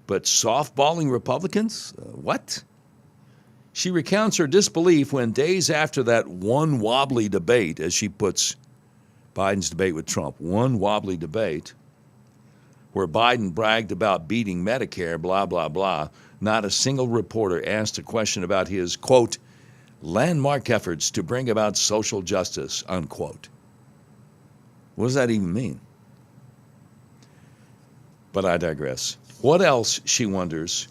but softballing Republicans? What? She recounts her disbelief when days after that one wobbly debate, as she puts Biden's debate with Trump, one wobbly debate, where Biden bragged about beating Medicare, blah, blah, blah, not a single reporter asked a question about his, quote, landmark efforts to bring about social justice, unquote. What does that even mean? But I digress. What else, she wonders,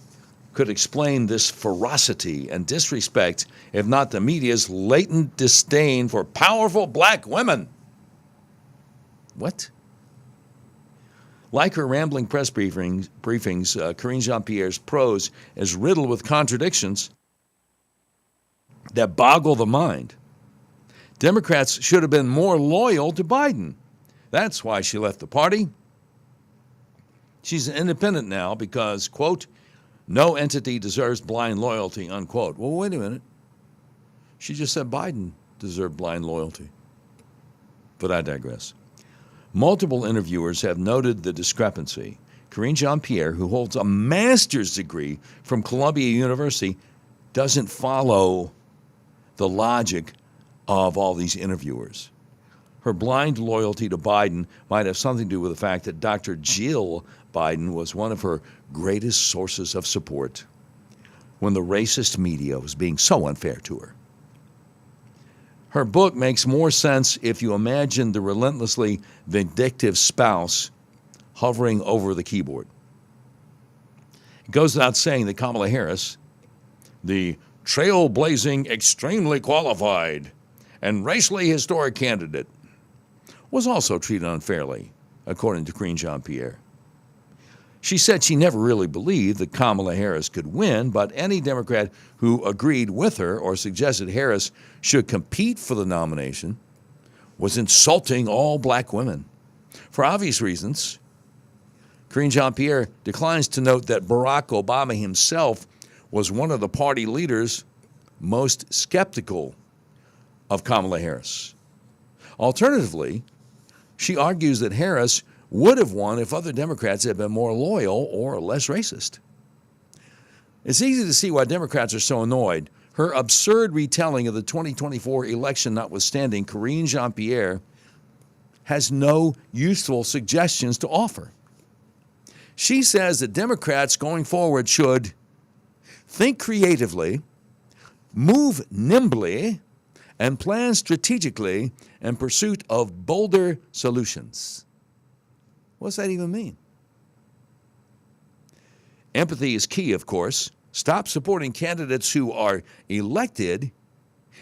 could explain this ferocity and disrespect if not the media's latent disdain for powerful black women. What? Like her rambling press briefings, Karine Jean-Pierre's prose is riddled with contradictions that boggle the mind. Democrats should have been more loyal to Biden. That's why she left the party. She's an independent now because, quote, no entity deserves blind loyalty, unquote. Well, wait a minute. She just said Biden deserved blind loyalty. But I digress. Multiple interviewers have noted the discrepancy. Karine Jean-Pierre, who holds a master's degree from Columbia University, doesn't follow the logic of all these interviewers. Her blind loyalty to Biden might have something to do with the fact that Dr. Jill Biden was one of her greatest sources of support when the racist media was being so unfair to her. Her book makes more sense if you imagine the relentlessly vindictive spouse hovering over the keyboard. It goes without saying that Kamala Harris, the trailblazing, extremely qualified, and racially historic candidate, was also treated unfairly, according to Karine Jean-Pierre. She said she never really believed that Kamala Harris could win, but any Democrat who agreed with her or suggested Harris should compete for the nomination was insulting all black women. For obvious reasons, Karine Jean-Pierre declines to note that Barack Obama himself was one of the party leaders most skeptical of Kamala Harris. Alternatively, she argues that Harris would have won if other Democrats had been more loyal or less racist. It's easy to see why Democrats are so annoyed. Her absurd retelling of the 2024 election notwithstanding, Karine Jean-Pierre has no useful suggestions to offer. She says that Democrats going forward should think creatively, move nimbly, and plan strategically in pursuit of bolder solutions. What's that even mean? Empathy is key, of course. Stop supporting candidates who are elected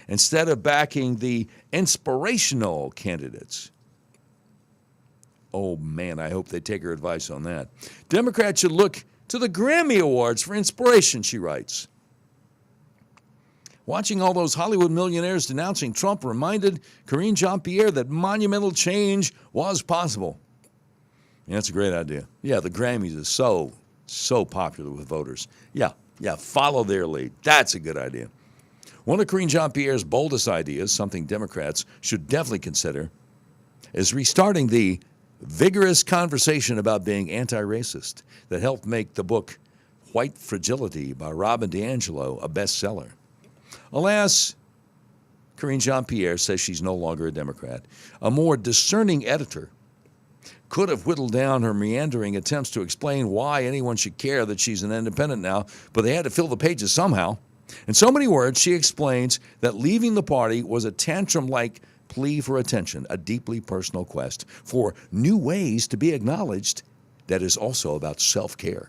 instead of backing the inspirational candidates. Oh, man, I hope they take her advice on that. Democrats should look to the Grammy Awards for inspiration, she writes. Watching all those Hollywood millionaires denouncing Trump reminded Karine Jean-Pierre that monumental change was possible. Yeah, that's a great idea. Yeah, the Grammys is so popular with voters. Yeah, follow their lead. That's a good idea. One of Karine Jean-Pierre's boldest ideas, something Democrats should definitely consider, is restarting the vigorous conversation about being anti-racist that helped make the book White Fragility by Robin DiAngelo a bestseller. Alas, Karine Jean-Pierre says she's no longer a Democrat. A more discerning editor could have whittled down her meandering attempts to explain why anyone should care that she's an independent now, but they had to fill the pages somehow. In so many words, she explains that leaving the party was a tantrum-like plea for attention, a deeply personal quest for new ways to be acknowledged that is also about self-care.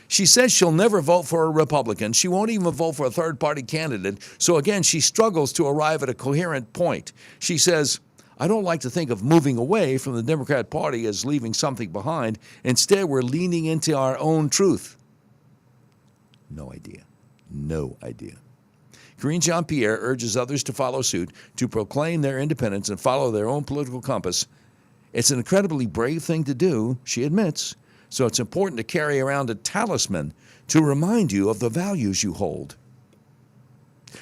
She says she'll never vote for a Republican. She won't even vote for a third-party candidate. So again, she struggles to arrive at a coherent point. She says, I don't like to think of moving away from the Democrat Party as leaving something behind. Instead, we're leaning into our own truth. No idea. Karine Jean-Pierre urges others to follow suit, to proclaim their independence and follow their own political compass. It's an incredibly brave thing to do, she admits, so it's important to carry around a talisman to remind you of the values you hold.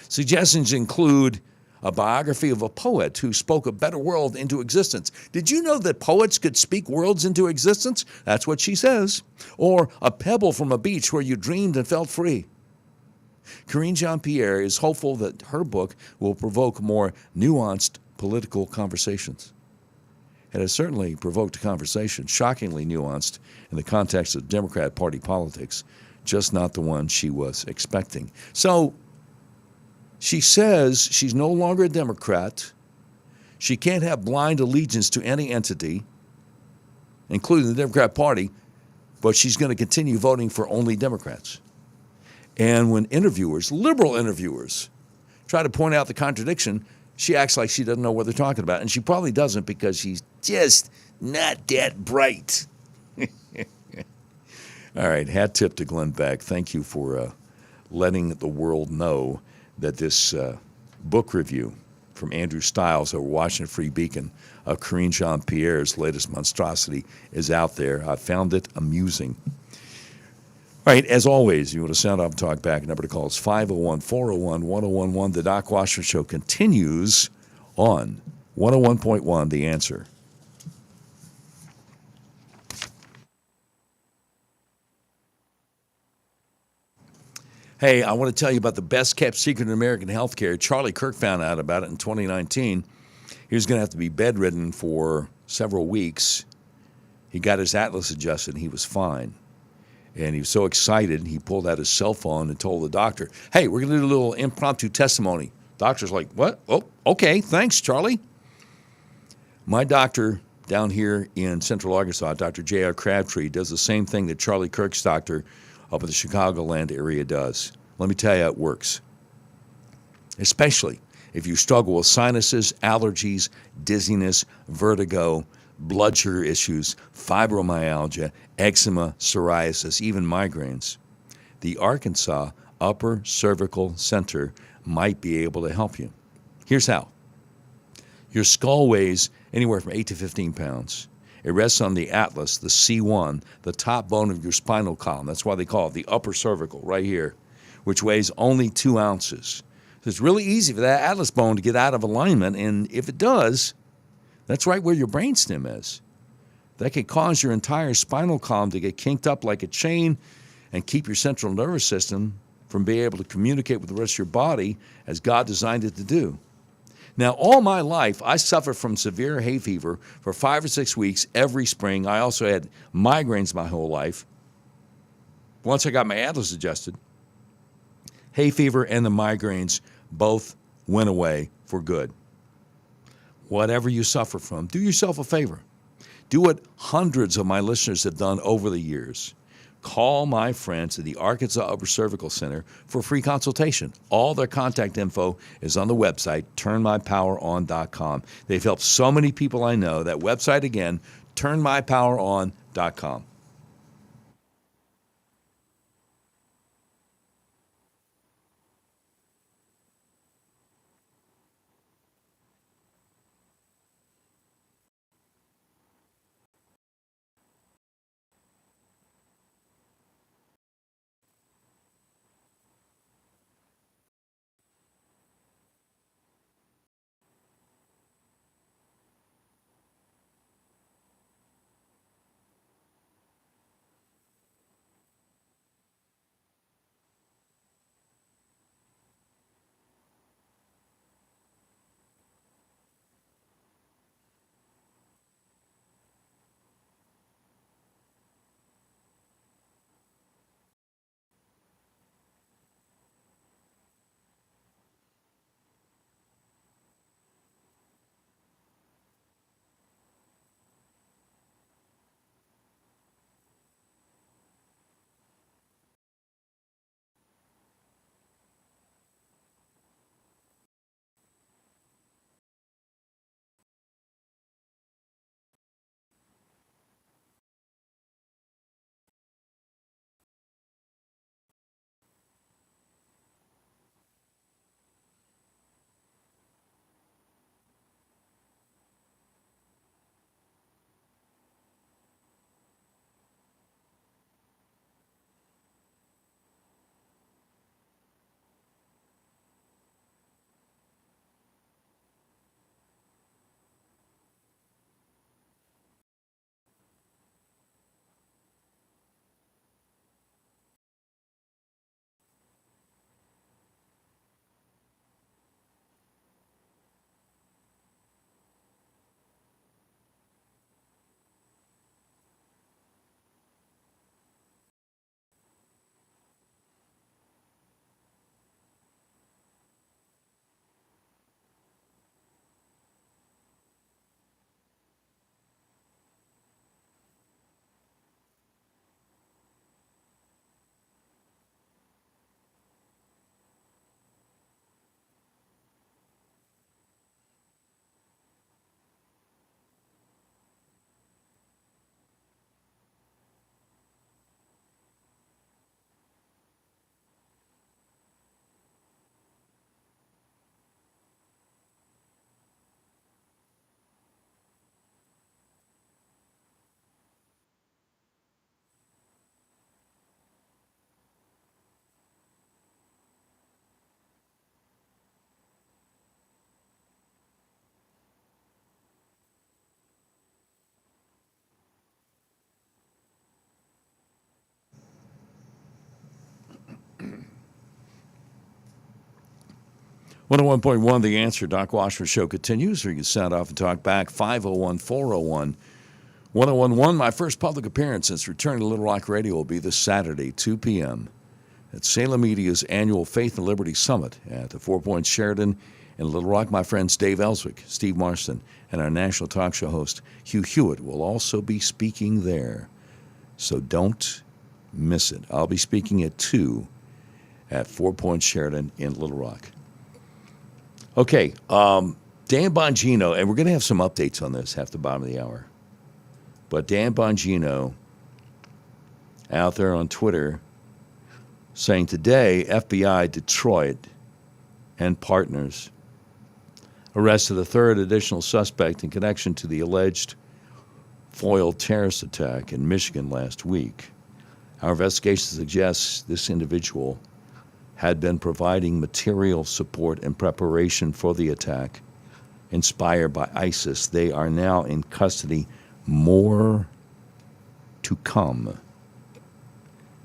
Suggestions include a biography of a poet who spoke a better world into existence. Did you know that poets could speak worlds into existence? That's what she says. Or a pebble from a beach where you dreamed and felt free. Karine Jean-Pierre is hopeful that her book will provoke more nuanced political conversations. It has certainly provoked a conversation, shockingly nuanced in the context of Democrat Party politics, just not the one she was expecting. So, she says she's no longer a Democrat. She can't have blind allegiance to any entity, including the Democrat Party, but she's going to continue voting for only Democrats. And when interviewers, liberal interviewers, try to point out the contradiction, she acts like she doesn't know what they're talking about. And she probably doesn't because she's just not that bright. All right, hat tip to Glenn Beck. Thank you for letting the world know that this book review from Andrew Stiles over Washington Free Beacon of Karine Jean-Pierre's latest monstrosity is out there. I found it amusing. All right, as always, you want to sound off and talk back. Number to call is 501-401-1011. The Doc Washburn Show continues on 101.1 The Answer. Hey, I want to tell you about the best-kept secret in American healthcare. Charlie Kirk found out about it in 2019. He was going to have to be bedridden for several weeks. He got his atlas adjusted, and he was fine. And he was so excited, he pulled out his cell phone and told the doctor, hey, we're going to do a little impromptu testimony. Doctor's like, what? Oh, okay, thanks, Charlie. My doctor down here in Central Arkansas, Dr. J.R. Crabtree, does the same thing that Charlie Kirk's doctor up in the Chicagoland area does. Let me tell you how it works. Especially if you struggle with sinuses, allergies, dizziness, vertigo, blood sugar issues, fibromyalgia, eczema, psoriasis, even migraines. The Arkansas Upper Cervical Center might be able to help you. Here's how. Your skull weighs anywhere from 8 to 15 pounds. It rests on the atlas, the C1, the top bone of your spinal column. That's why they call it the upper cervical, right here, which weighs only 2 ounces. So it's really easy for that atlas bone to get out of alignment, and if it does, that's right where your brainstem is. That could cause your entire spinal column to get kinked up like a chain and keep your central nervous system from being able to communicate with the rest of your body as God designed it to do. Now, all my life, I suffered from severe hay fever for 5 or 6 weeks every spring. I also had migraines my whole life. Once I got my atlas adjusted, hay fever and the migraines both went away for good. Whatever you suffer from, do yourself a favor. Do what hundreds of my listeners have done over the years. Call my friends at the Arkansas Upper Cervical Center for a free consultation. All their contact info is on the website, turnmypoweron.com. They've helped so many people I know. That website again, turnmypoweron.com. 101.1 The Answer. Doc Washburn Show continues, or you can sound off and talk back. 501-401-1011. My first public appearance since returning to Little Rock Radio will be this Saturday, 2 p.m. at Salem Media's annual Faith and Liberty Summit at the Four Points Sheraton in Little Rock. My friends Dave Ellswick, Steve Marston, and our national talk show host Hugh Hewitt will also be speaking there. So don't miss it. I'll be speaking at 2 at Four Points Sheraton in Little Rock. Okay, Dan Bongino, and we're going to have some updates on this at the bottom of the hour. But Dan Bongino out there on Twitter saying today FBI Detroit and partners arrested a third additional suspect in connection to the alleged foiled terrorist attack in Michigan last week. Our investigation suggests this individual had been providing material support and preparation for the attack inspired by ISIS. They are now in custody. More to come.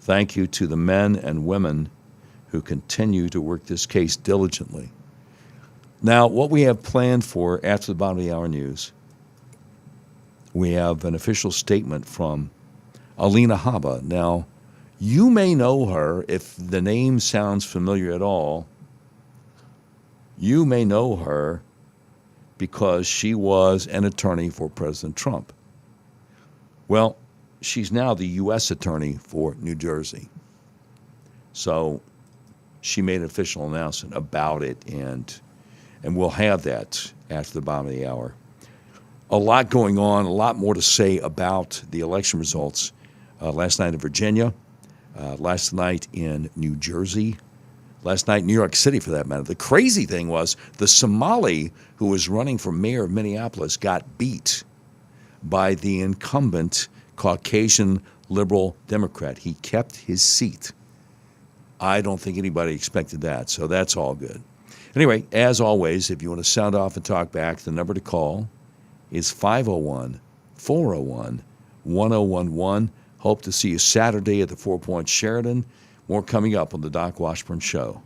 Thank you to the men and women who continue to work this case diligently. Now, what we have planned for after the bottom of the hour news, we have an official statement from Alina Habba. Now, you may know her if the name sounds familiar at all. You may know her because she was an attorney for President Trump. Well, she's now the U.S. attorney for New Jersey. So she made an official announcement about it, and we'll have that after the bottom of the hour. A lot going on, a lot more to say about the election results last night in Virginia, last night in New Jersey, last night in New York City, for that matter. The crazy thing was the Somali who was running for mayor of Minneapolis got beat by the incumbent Caucasian liberal Democrat. He kept his seat. I don't think anybody expected that, so that's all good. Anyway, as always, if you want to sound off and talk back, the number to call is 501-401-1011. Hope to see you Saturday at the Four Points Sheraton. More coming up on the Doc Washburn Show.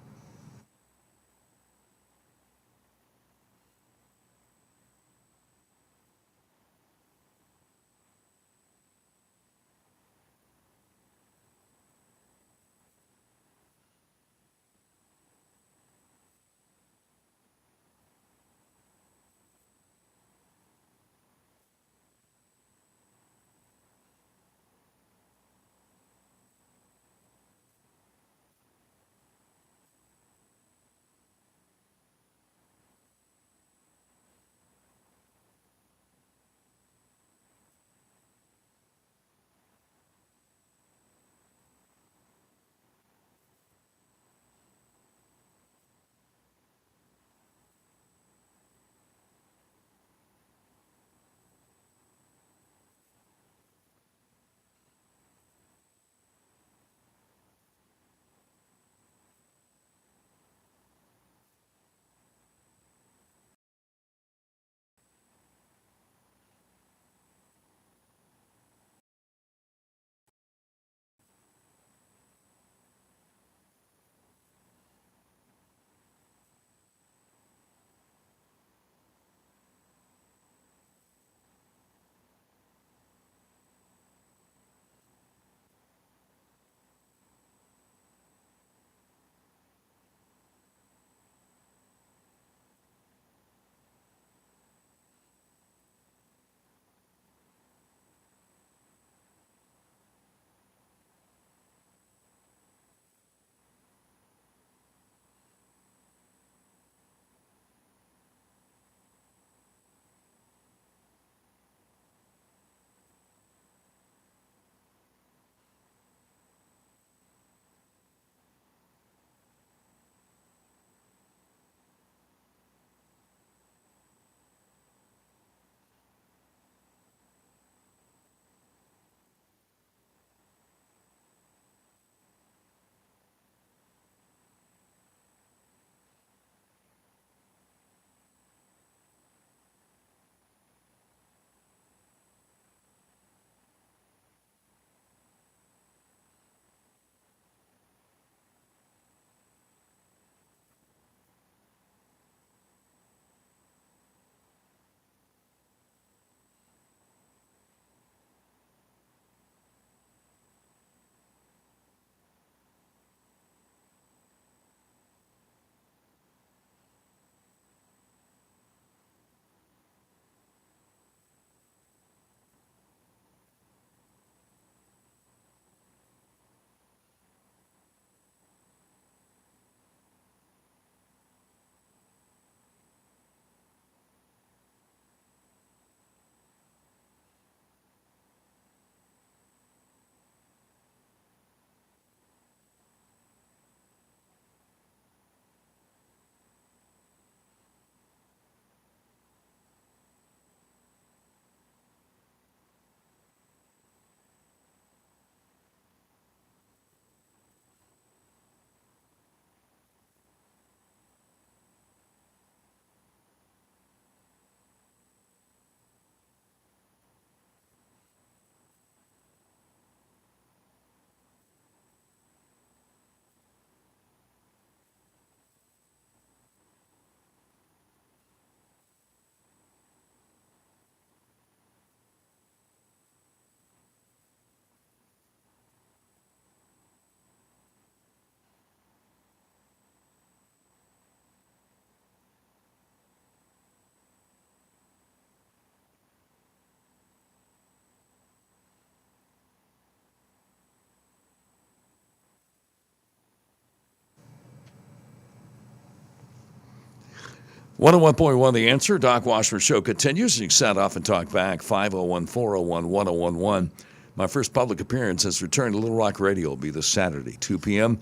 101.1 The Answer. Doc Washburn Show continues. You can sound off and talk back. 501-401-1011. My first public appearance has returned to Little Rock Radio. Will be this Saturday, 2 p.m.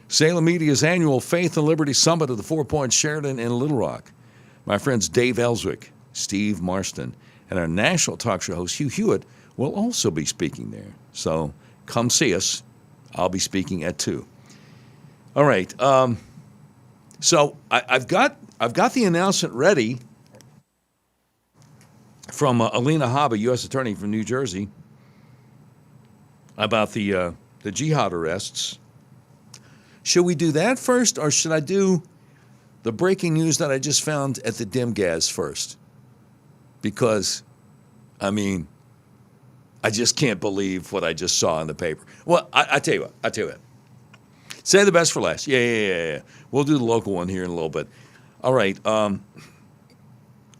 Salem Media's annual Faith and Liberty Summit at the Four Points Sheraton in Little Rock. My friends Dave Ellswick, Steve Marston, and our national talk show host Hugh Hewitt will also be speaking there. So come see us. I'll be speaking at 2. All right. So I've got the announcement ready from Alina Habba, U.S. Attorney from New Jersey, about the jihad arrests. Should we do that first, or should I do the breaking news that I just found at the DIMGAS first? Because, I mean, I just can't believe what I just saw in the paper. Well, I tell you what. Say the best for last. Yeah. We'll do the local one here in a little bit. All right.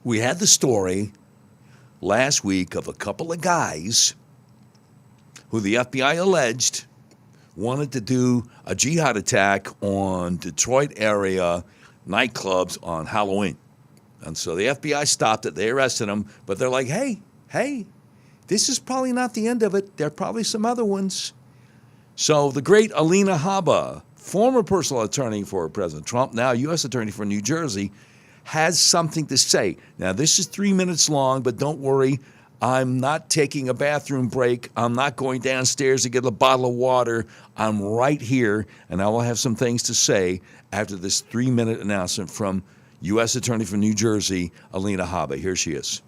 We had the story last week of a couple of guys who the FBI alleged wanted to do a jihad attack on Detroit area nightclubs on Halloween. And so the FBI stopped it. They arrested them. But they're like, hey, this is probably not the end of it. There are probably some other ones. So the great Alina Habba, former personal attorney for President Trump, now U.S. Attorney for New Jersey, has something to say. Now, this is 3 minutes long, but don't worry. I'm not taking a bathroom break. I'm not going downstairs to get a bottle of water. I'm right here, and I will have some things to say after this 3-minute announcement from U.S. Attorney for New Jersey, Alina Habba. Here she is.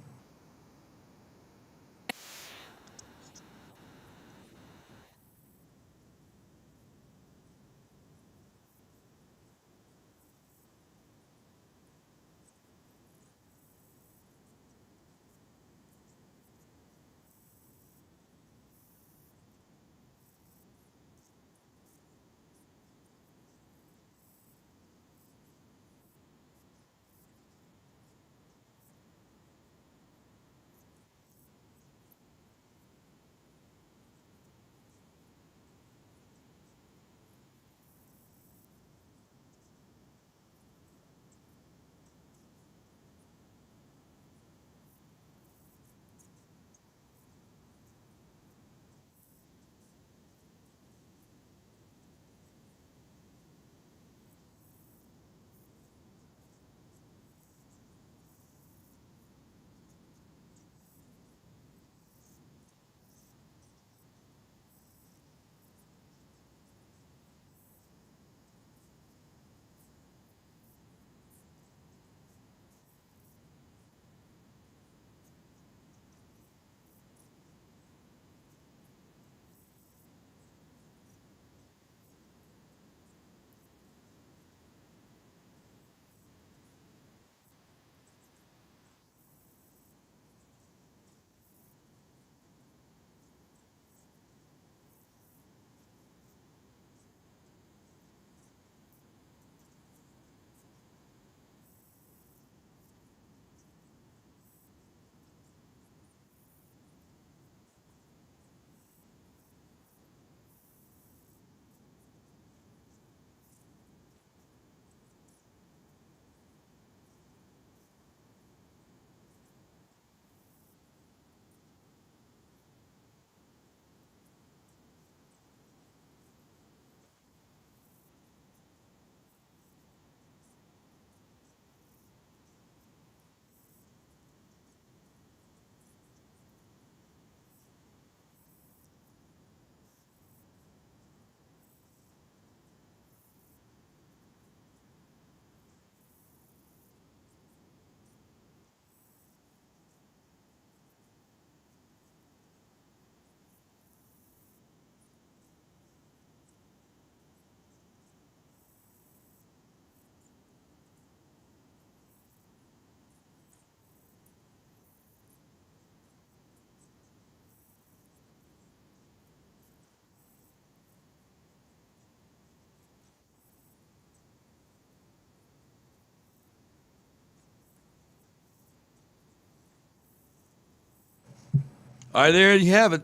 All right, there you have it.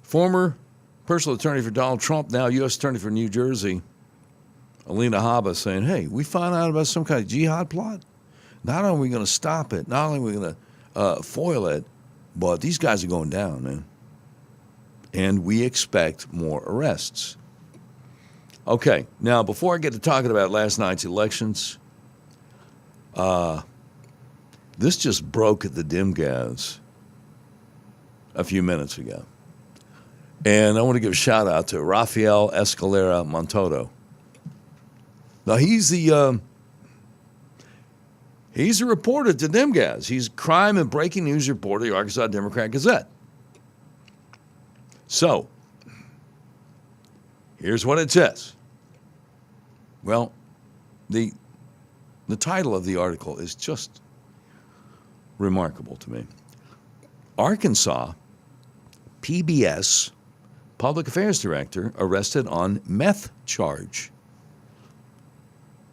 Former personal attorney for Donald Trump, now U.S. Attorney for New Jersey, Alina Habba, saying, hey, we found out about some kind of jihad plot. Not only are we going to stop it, not only are we going to foil it, but these guys are going down, man. And we expect more arrests. Okay, now before I get to talking about last night's elections, this just broke at the DimGaz a few minutes ago. And I want to give a shout out to Rafael Escalera Montoto. Now he's a reporter to DimGaz. He's crime and breaking news reporter, the Arkansas Democrat Gazette. So, here's what it says. Well, the title of the article is just remarkable to me. Arkansas PBS Public Affairs Director arrested on meth charge.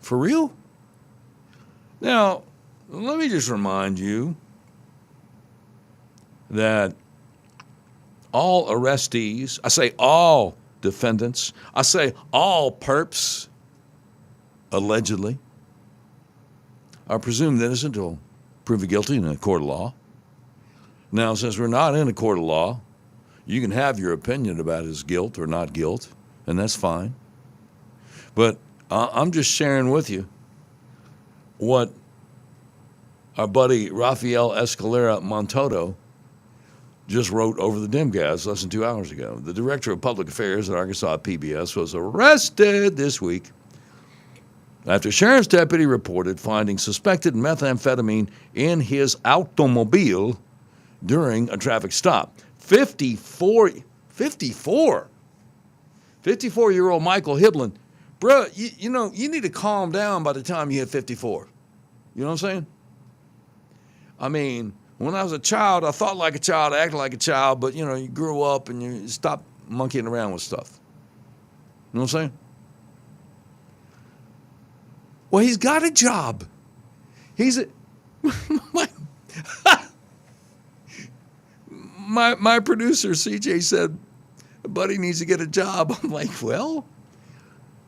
For real? Now, let me just remind you that all arrestees, I say all defendants, I say all perps, allegedly, are presumed innocent until proven guilty in a court of law. Now, since we're not in a court of law, you can have your opinion about his guilt or not guilt, and that's fine. But I'm just sharing with you what our buddy Rafael Escalera Montoto just wrote over the DimGaz less than 2 hours ago. The director of public affairs at Arkansas PBS was arrested this week after sheriff's deputy reported finding suspected methamphetamine in his automobile during a traffic stop. 54-year-old Michael Hiblin. Bro, you need to calm down by the time you hit 54. You know what I'm saying? I mean, when I was a child, I thought like a child, acted like a child, but, you grew up and you stopped monkeying around with stuff. You know what I'm saying? Well, he's got a job. My producer, CJ, said, buddy needs to get a job. I'm like, well,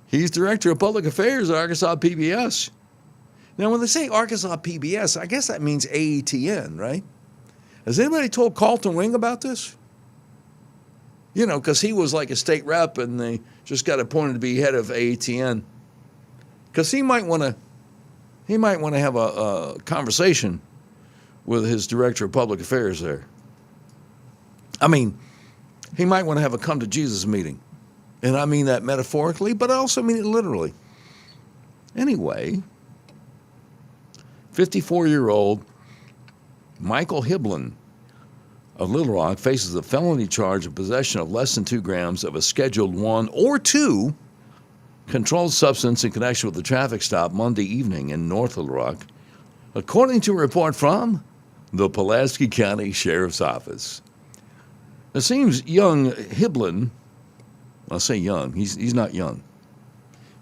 he's director of public affairs at Arkansas PBS. Now, when they say Arkansas PBS, I guess that means AETN, right? Has anybody told Carlton Wing about this? Because he was like a state rep and they just got appointed to be head of AETN. Because he might want to have a conversation with his director of public affairs there. I mean, he might want to have a come to Jesus meeting. And I mean that metaphorically, but I also mean it literally. Anyway, 54-year-old Michael Hiblin of Little Rock faces a felony charge of possession of less than 2 grams of a Scheduled 1 or 2 controlled substance in connection with the traffic stop Monday evening in North Little Rock, according to a report from the Pulaski County Sheriff's Office. It seems young Hiblin, I say young, he's not young.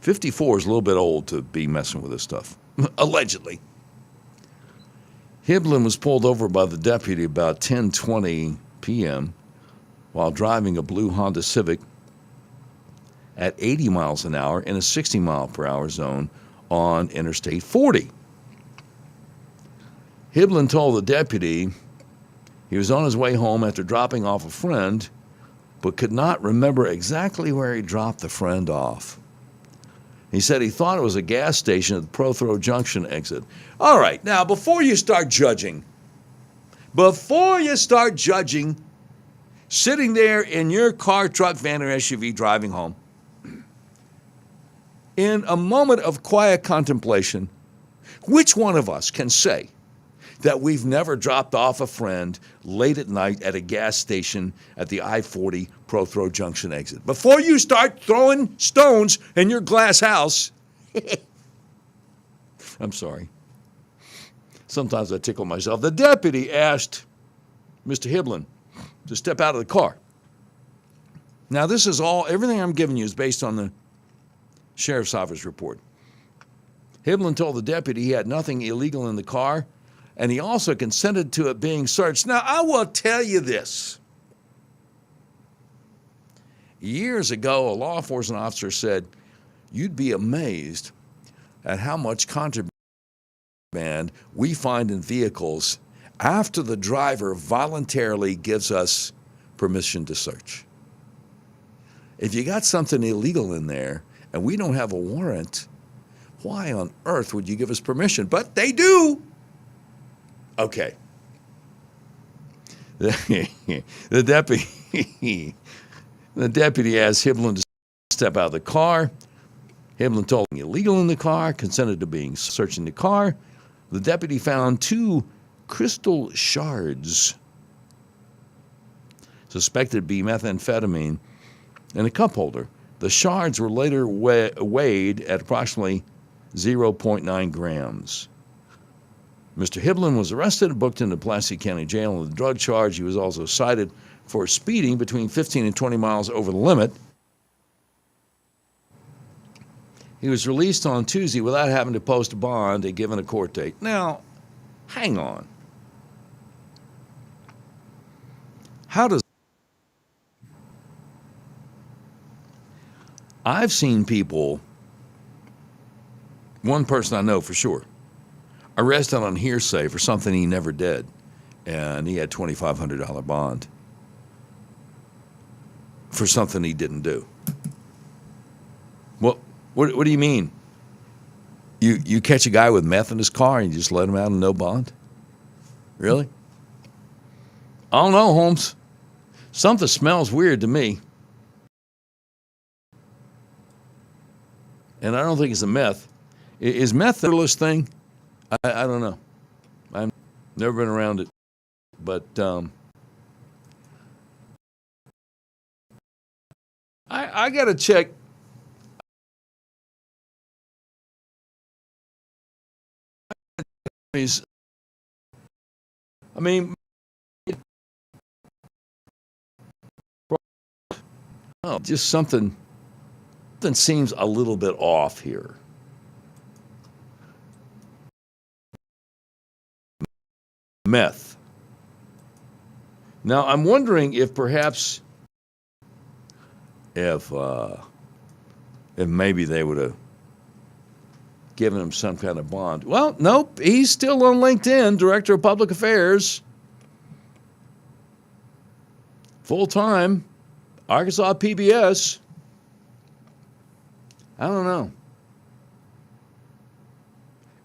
54 is a little bit old to be messing with this stuff, allegedly. Hiblin was pulled over by the deputy about 10:20 p.m. while driving a blue Honda Civic at 80 miles an hour in a 60 mile per hour zone on Interstate 40. Hiblin told the deputy he was on his way home after dropping off a friend, but could not remember exactly where he dropped the friend off. He said he thought it was a gas station at the Prothrow Junction exit. All right, now before you start judging, sitting there in your car, truck, van, or SUV driving home, in a moment of quiet contemplation, which one of us can say that we've never dropped off a friend late at night at a gas station at the I-40 Prothrow Junction exit? Before you start throwing stones in your glass house, I'm sorry. Sometimes I tickle myself. The deputy asked Mr. Hiblin to step out of the car. Now, this is everything I'm giving you is based on the Sheriff's Office report. Hiblin told the deputy he had nothing illegal in the car, and he also consented to it being searched. Now, I will tell you this. Years ago, a law enforcement officer said, you'd be amazed at how much contraband contraband we find in vehicles after the driver voluntarily gives us permission to search. If you got something illegal in there and we don't have a warrant, why on earth would you give us permission? But they do. Okay. The deputy asked Hiblin to step out of the car. Hiblin told him illegal in the car, consented to being searching the car. The deputy found 2 crystal shards, suspected to be methamphetamine, in a cup holder. The shards were later weighed at approximately 0.9 grams. Mr. Hiblin was arrested and booked into Pulaski County Jail on the drug charge. He was also cited for speeding between 15 and 20 miles over the limit. He was released on Tuesday without having to post a bond and given a court date. Now, hang on. I've seen people, one person I know for sure, arrested on hearsay for something he never did, and he had $2,500 bond for something he didn't do. Well, what do you mean? You catch a guy with meth in his car and you just let him out on no bond? Really? I don't know, Holmes. Something smells weird to me. And I don't think it's a meth. Is meth the littlest thing? I don't know. I've never been around it. But I got to check. I mean, just something seems a little bit off here. Meth. Now, I'm wondering if perhaps if maybe they would have given him some kind of bond. Well, nope, he's still on LinkedIn, Director of Public Affairs. Full-time, Arkansas PBS. I don't know.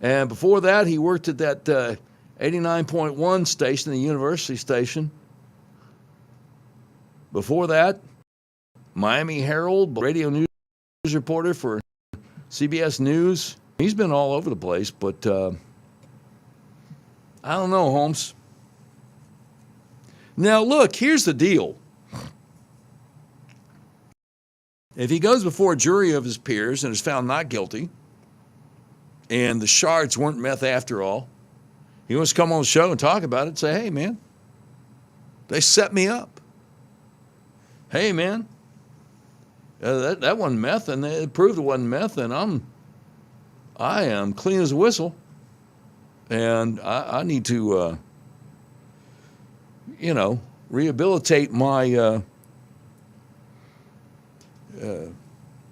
And before that, he worked at that 89.1 station, the university station. Before that, Miami Herald, radio news reporter for CBS News. He's been all over the place, but I don't know, Holmes. Now, look, here's the deal. If he goes before a jury of his peers and is found not guilty, and the shards weren't meth after all, he wants to come on the show and talk about it and say, hey, man, they set me up. Hey, man, that wasn't meth, and they proved it wasn't meth, and I am clean as a whistle, and I need to, rehabilitate my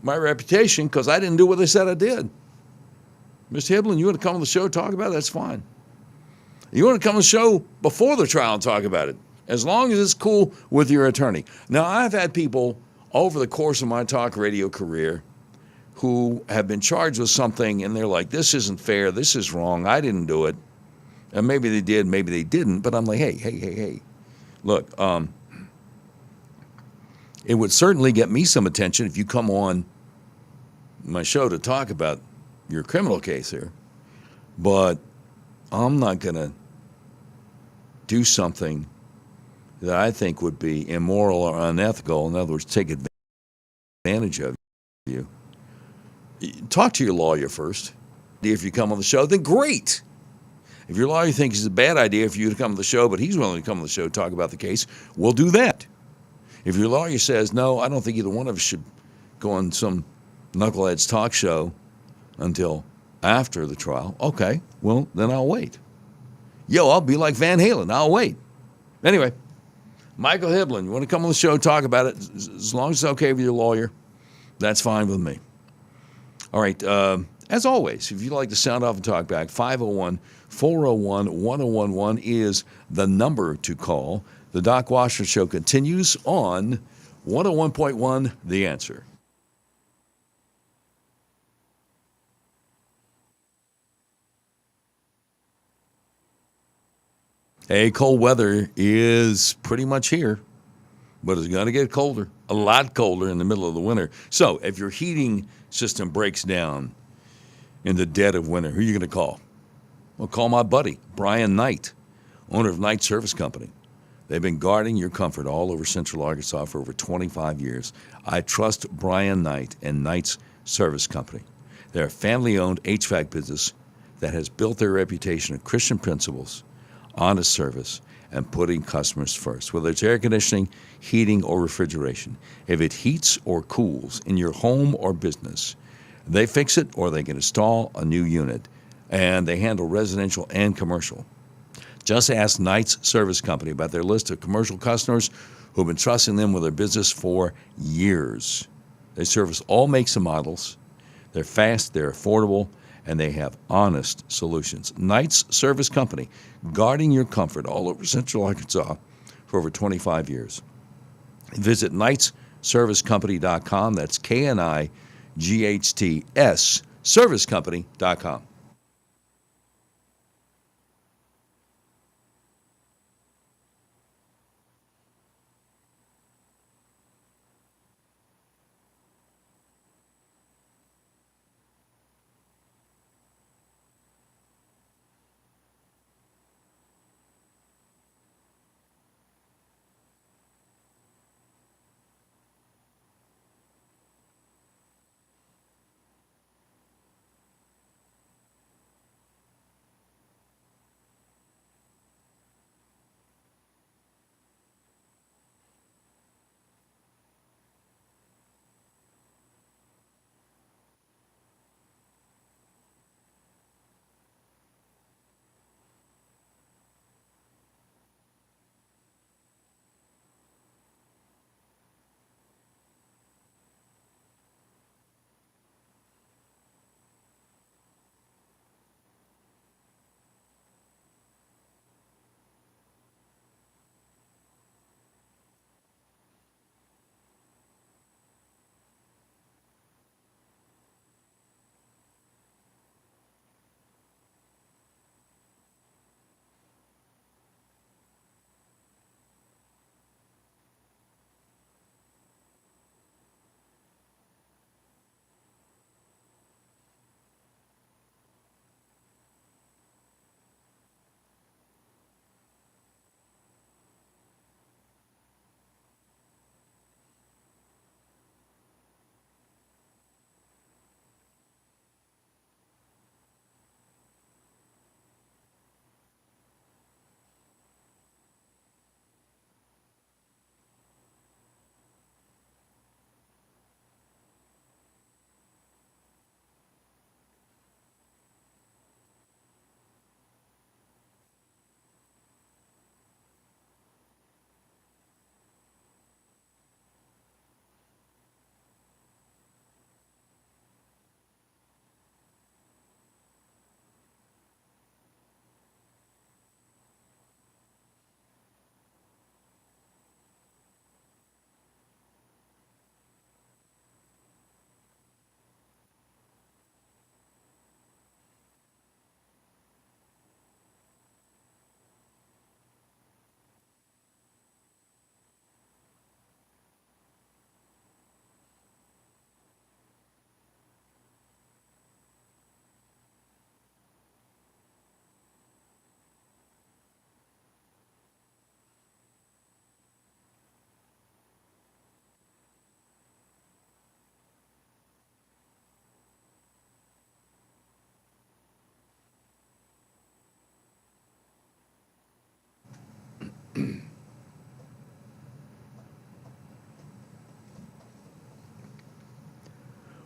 my reputation because I didn't do what they said I did. Mr. Hiblin, you want to come on the show and talk about it? That's fine. You want to come on the show before the trial and talk about it, as long as it's cool with your attorney. Now, I've had people over the course of my talk radio career who have been charged with something, and they're like, this isn't fair, this is wrong, I didn't do it. And maybe they did, maybe they didn't, but I'm like, hey. Look, it would certainly get me some attention if you come on my show to talk about your criminal case here, but I'm not going to do something that I think would be immoral or unethical. In other words, take advantage of you. Talk to your lawyer first. If you come on the show, then great. If your lawyer thinks it's a bad idea for you to come to the show, but he's willing to come to the show to talk about the case, we'll do that. If your lawyer says, no, I don't think either one of us should go on some knucklehead's talk show until after the trial, okay, well, then I'll wait. I'll be like Van Halen. I'll wait. Anyway, Michael Hiblin, you want to come on the show, talk about it, as long as it's okay with your lawyer, that's fine with me. All right, As always, if you'd like to sound off and talk back, 501-401-1011 is the number to call. The Doc Washburn Show continues on 101.1 The Answer. Hey, cold weather is pretty much here, but it's going to get colder, a lot colder in the middle of the winter. So if your heating system breaks down in the dead of winter, who are you going to call? Well, call my buddy, Brian Knight, owner of Knight Service Company. They've been guarding your comfort all over Central Arkansas for over 25 years. I trust Brian Knight and Knight's Service Company. They're a family-owned HVAC business that has built their reputation of Christian principles, honest service, and putting customers first. Whether it's air conditioning, heating, or refrigeration, if it heats or cools in your home or business, they fix it or they can install a new unit, and they handle residential and commercial. Just ask Knight's Service Company about their list of commercial customers who've been trusting them with their business for years. They service all makes and models. They're fast, they're affordable, and they have honest solutions. Knight's Service Company, guarding your comfort all over Central Arkansas for over 25 years. Visit knightsservicecompany.com. That's KNIGHTS, servicecompany.com.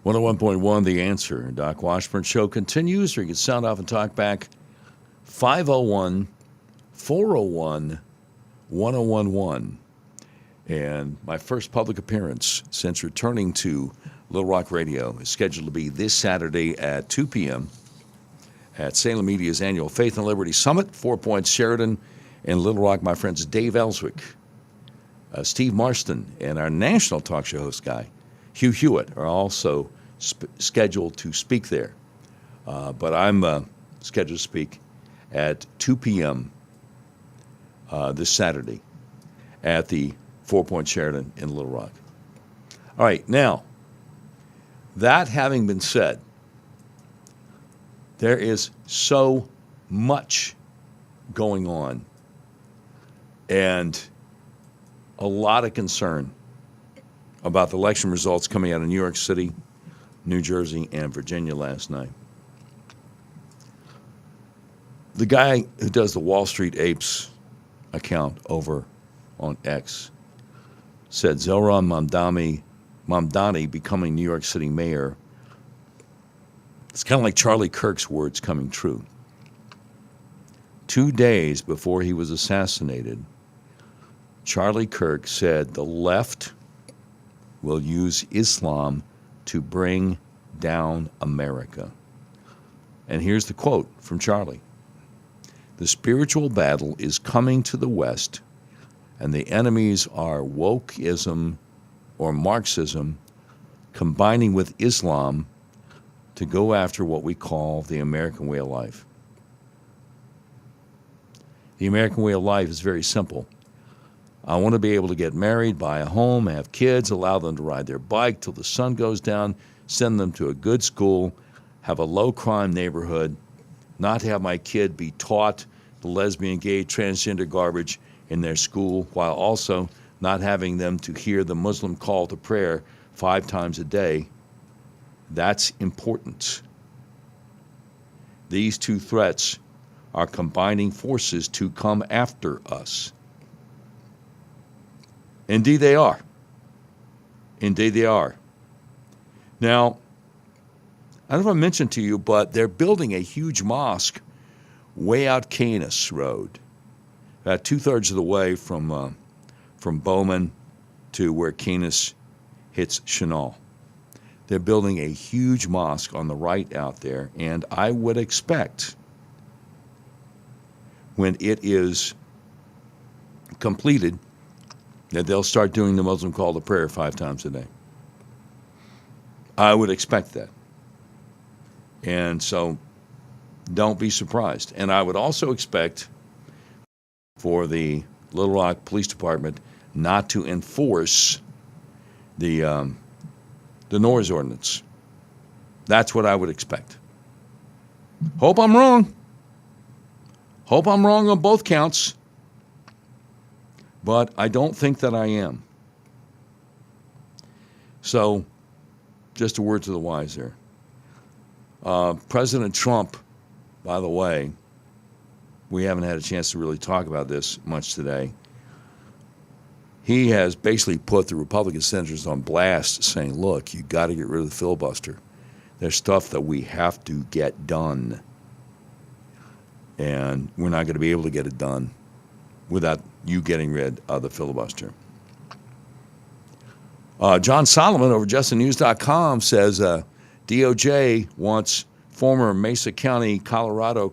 One 101.1 The Answer. Doc Washburn Show continues, or you can sound off and talk back. 501-401-1011. And my first public appearance since returning to Little Rock Radio is scheduled to be this Saturday at 2 p.m. at Salem Media's annual Faith and Liberty Summit, 4 Points Sheridan in Little Rock. My friends Dave Ellswick, Steve Marston, and our national talk show host guy, Hugh Hewitt, are also scheduled to speak there. But I'm scheduled to speak at 2 p.m. This Saturday at the 4 Points Sheridan in Little Rock. All right, now, that having been said, there is so much going on and a lot of concern about the election results coming out of New York City, New Jersey, and Virginia last night. The guy who does the Wall Street Apes account over on X said Zohran Mamdani becoming New York City mayor, it's kind of like Charlie Kirk's words coming true. 2 days before he was assassinated, Charlie Kirk said the left will use Islam to bring down America. And here's the quote from Charlie. The spiritual battle is coming to the West, and the enemies are wokeism or Marxism combining with Islam to go after what we call the American way of life. The American way of life is very simple. I want to be able to get married, buy a home, have kids, allow them to ride their bike till the sun goes down, send them to a good school, have a low-crime neighborhood, not have my kid be taught the lesbian, gay, transgender garbage in their school, while also not having them to hear the Muslim call to prayer 5 times a day. That's important. These two threats are combining forces to come after us. Indeed they are. Indeed they are. Now, I don't know if I mentioned to you, but they're building a huge mosque way out Canis Road, about 2/3 of the way from Bowman to where Canis hits Chenal. They're building a huge mosque on the right out there, and I would expect when it is completed that they'll start doing the Muslim call to prayer 5 times a day. I would expect that. And so don't be surprised. And I would also expect for the Little Rock Police Department not to enforce the noise ordinance. That's what I would expect. Hope I'm wrong. Hope I'm wrong on both counts. But I don't think that I am. So, just a word to the wise there. President Trump, by the way, we haven't had a chance to really talk about this much today. He has basically put the Republican senators on blast saying, look, you got to get rid of the filibuster. There's stuff that we have to get done. And we're not going to be able to get it done without you getting rid of the filibuster. John Solomon over justthenews.com says DOJ wants former Mesa County, Colorado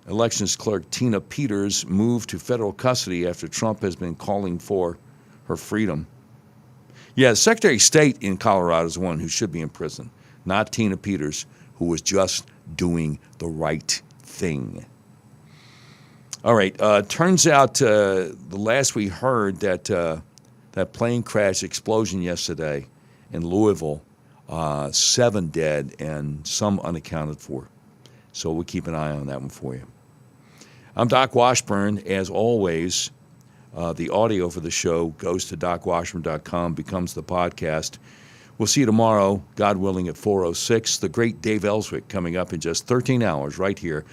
elections clerk Tina Peters moved to federal custody after Trump has been calling for her freedom. Yeah, the Secretary of State in Colorado is the one who should be in prison, not Tina Peters, who was just doing the right thing. All right, turns out the last we heard that plane crash explosion yesterday in Louisville, 7 dead and some unaccounted for. So we'll keep an eye on that one for you. I'm Doc Washburn. As always, the audio for the show goes to docwashburn.com, becomes the podcast. We'll see you tomorrow, God willing, at 4:06. The great Dave Ellswick coming up in just 13 hours right here